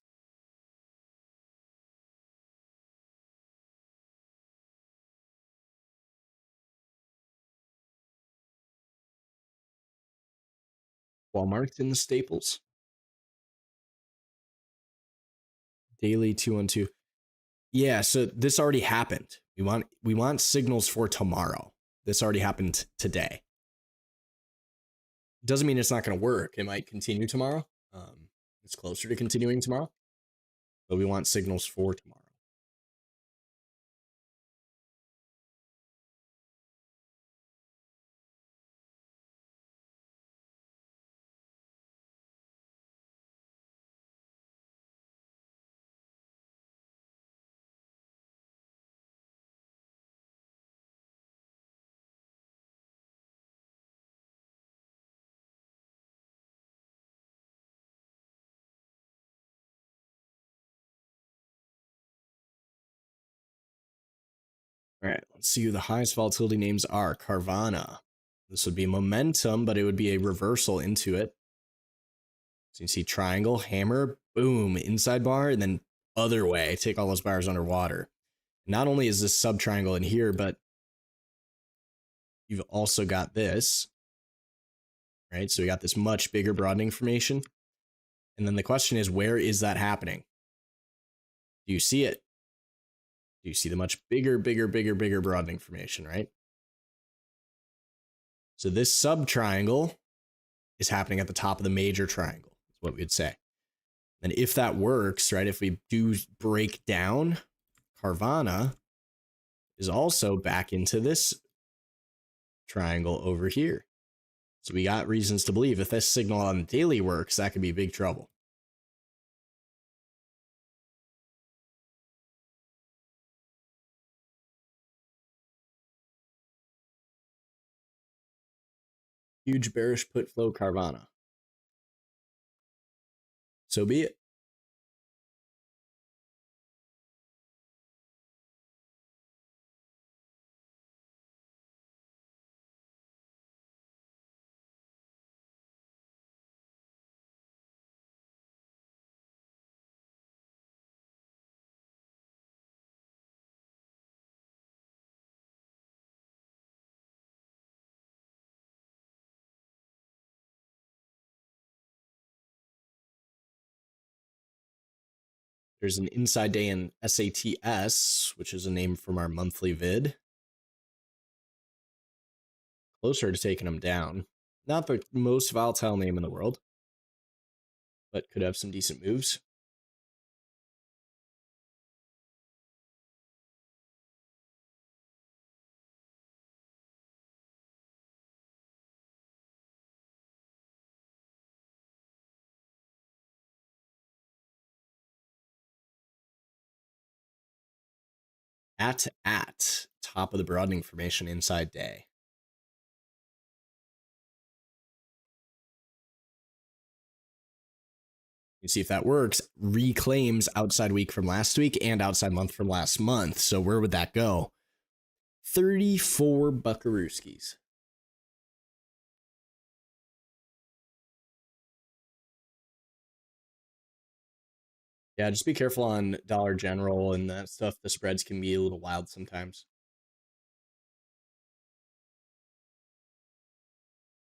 Walmart in the Staples. Daily 212. Yeah, so this already happened. We want signals for tomorrow. This already happened today. Doesn't mean it's not going to work. It might continue tomorrow. It's closer to continuing tomorrow, but we want signals for tomorrow. All right, let's see who the highest volatility names are. Carvana. This would be momentum, but it would be a reversal into it. So you see triangle, hammer, boom, inside bar, and then other way, take all those bars underwater. Not only is this sub triangle in here, but you've also got this, right? So we got this much bigger broadening formation. And then the question is, where is that happening? Do you see it? Do you see the much bigger broadening formation, right? So this sub triangle is happening at the top of the major triangle, is what we would say. And if that works, right, if we do break down, Carvana is also back into this triangle over here. So we got reasons to believe if this signal on the daily works, that could be big trouble. Huge bearish put flow Carvana. So be it. There's an inside day in SATS, which is a name from our monthly vid. Closer to taking them down. Not the most volatile name in the world, but could have some decent moves. At top of the broadening formation inside day. You see if that works, reclaims outside week from last week and outside month from last month. So where would that go? 34 buckarooskies. Yeah, just be careful on Dollar General and that stuff. The spreads can be a little wild sometimes.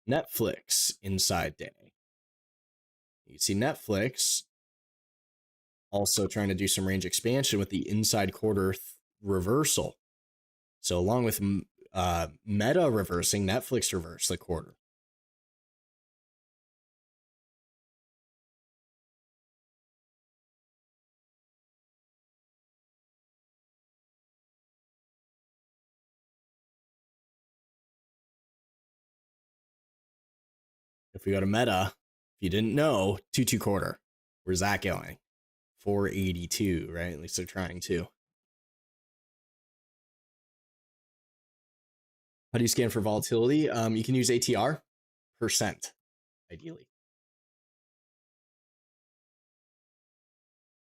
Netflix inside day. You see Netflix also trying to do some range expansion with the inside quarter reversal. So along with Meta reversing, Netflix reversed the quarter. If we go to Meta, if you didn't know, 2-2 quarter. Where's that going? 482, right? At least they're trying to. How do you scan for volatility? You can use ATR, percent, ideally.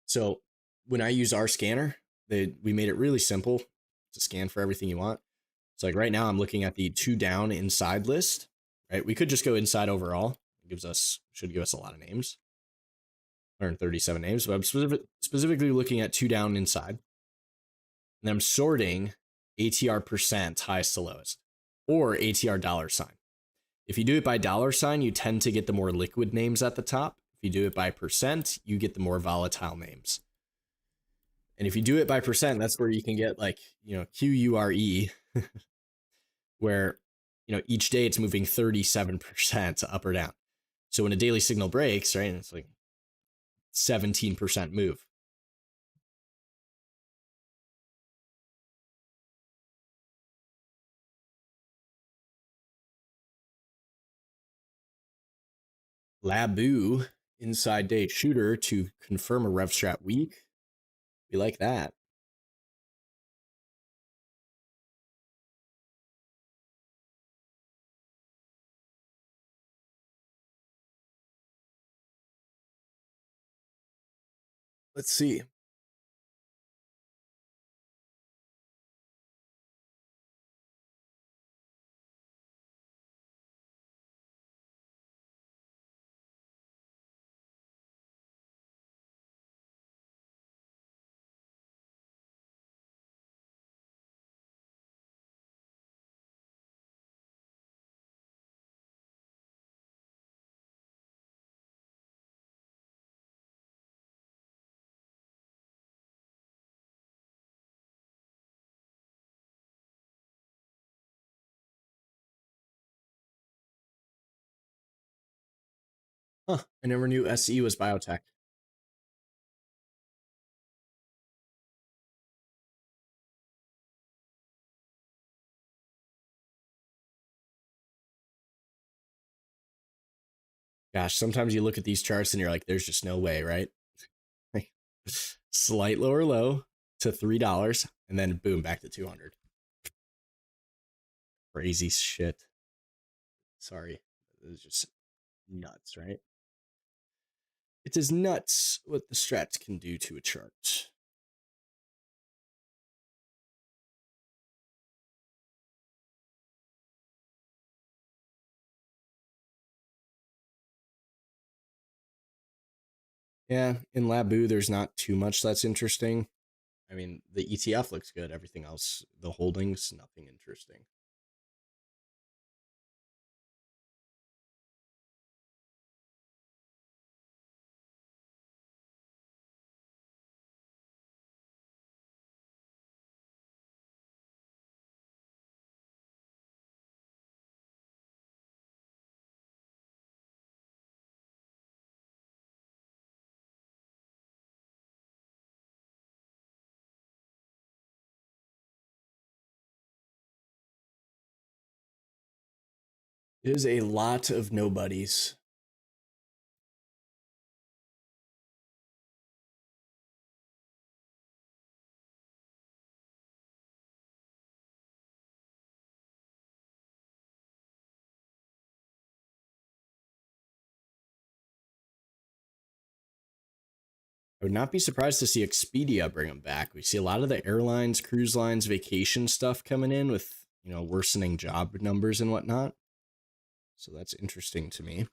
So when I use our scanner, we made it really simple to scan for everything you want. So like right now, I'm looking at the 2 down inside list, right? We could just go inside overall. It should give us a lot of names. 137 names, but I'm specifically looking at 2 down inside. And I'm sorting ATR percent highest to lowest or ATR dollar sign. If you do it by dollar sign, you tend to get the more liquid names at the top. If you do it by percent, you get the more volatile names. And if you do it by percent, that's where you can get like, QURE, where, each day it's moving 37% up or down. So when a daily signal breaks, right, it's like 17% move. Labu, inside day shooter to confirm a rev strat week. We like that. Let's see. Huh. I never knew SE was biotech. Gosh, sometimes you look at these charts and you're like, there's just no way, right? Slight lower low to $3, and then boom, back to 200. Crazy shit. Sorry. It was just nuts, right? It is nuts what the strats can do to a chart. Yeah, in Labu, there's not too much that's interesting. I mean, the ETF looks good. Everything else, the holdings, nothing interesting. It is a lot of nobodies. I would not be surprised to see Expedia bring them back. We see a lot of the airlines, cruise lines, vacation stuff coming in with, worsening job numbers and whatnot. So that's interesting to me.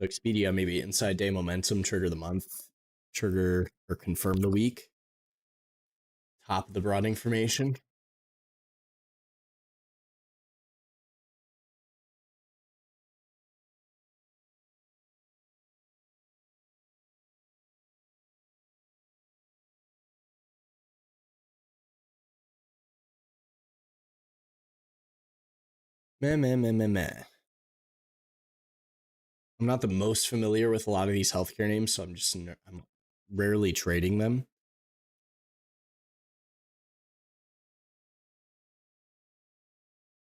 Expedia, maybe inside day momentum, trigger the month, trigger or confirm the week, top of the broadening formation. Meh, meh, meh, meh, meh. I'm not the most familiar with a lot of these healthcare names, so I'm rarely trading them.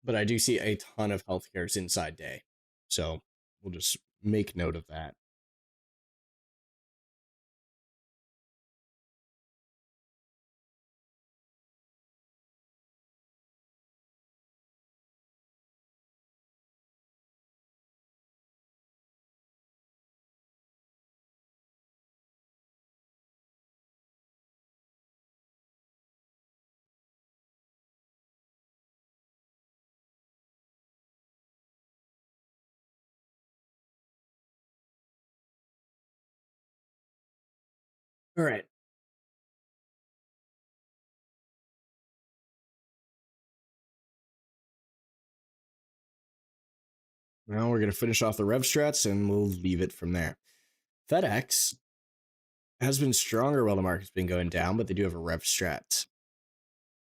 But I do see a ton of healthcare's inside day. So we'll just make note of that. All right. Now we're going to finish off the rev strats and we'll leave it from there. FedEx has been stronger while the market's been going down, but they do have a rev strat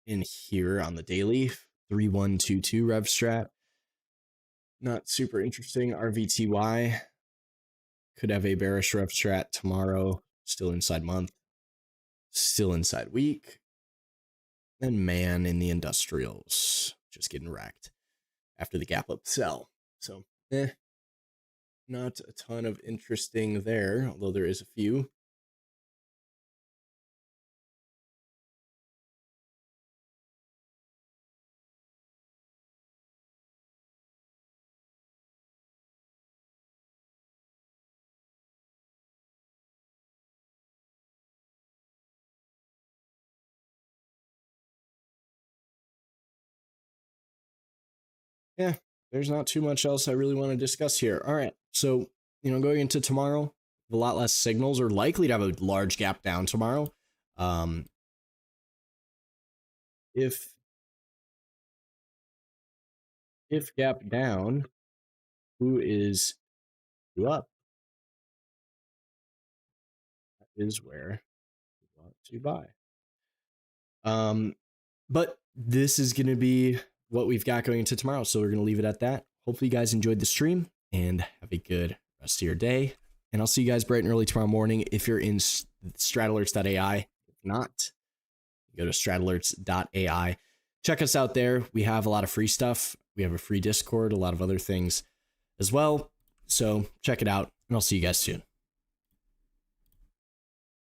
in here on the daily 3122 rev strat. Not super interesting. RVTY could have a bearish rev strat tomorrow, still inside month, still inside week. And man in the industrials just getting wrecked after the gap up sell. So, not a ton of interesting there, although there is a few. Yeah, there's not too much else I really want to discuss here. All right. So, going into tomorrow, a lot less signals are likely to have a large gap down tomorrow. Um, if gap down, who is who up? is where we want to buy. But this is going to be what we've got going into tomorrow. So we're going to leave it at that. Hopefully you guys enjoyed the stream and have a good rest of your day. And I'll see you guys bright and early tomorrow morning if you're in stratalerts.ai. If not, go to stratalerts.ai. Check us out there. We have a lot of free stuff. We have a free Discord, a lot of other things as well. So check it out, and I'll see you guys soon.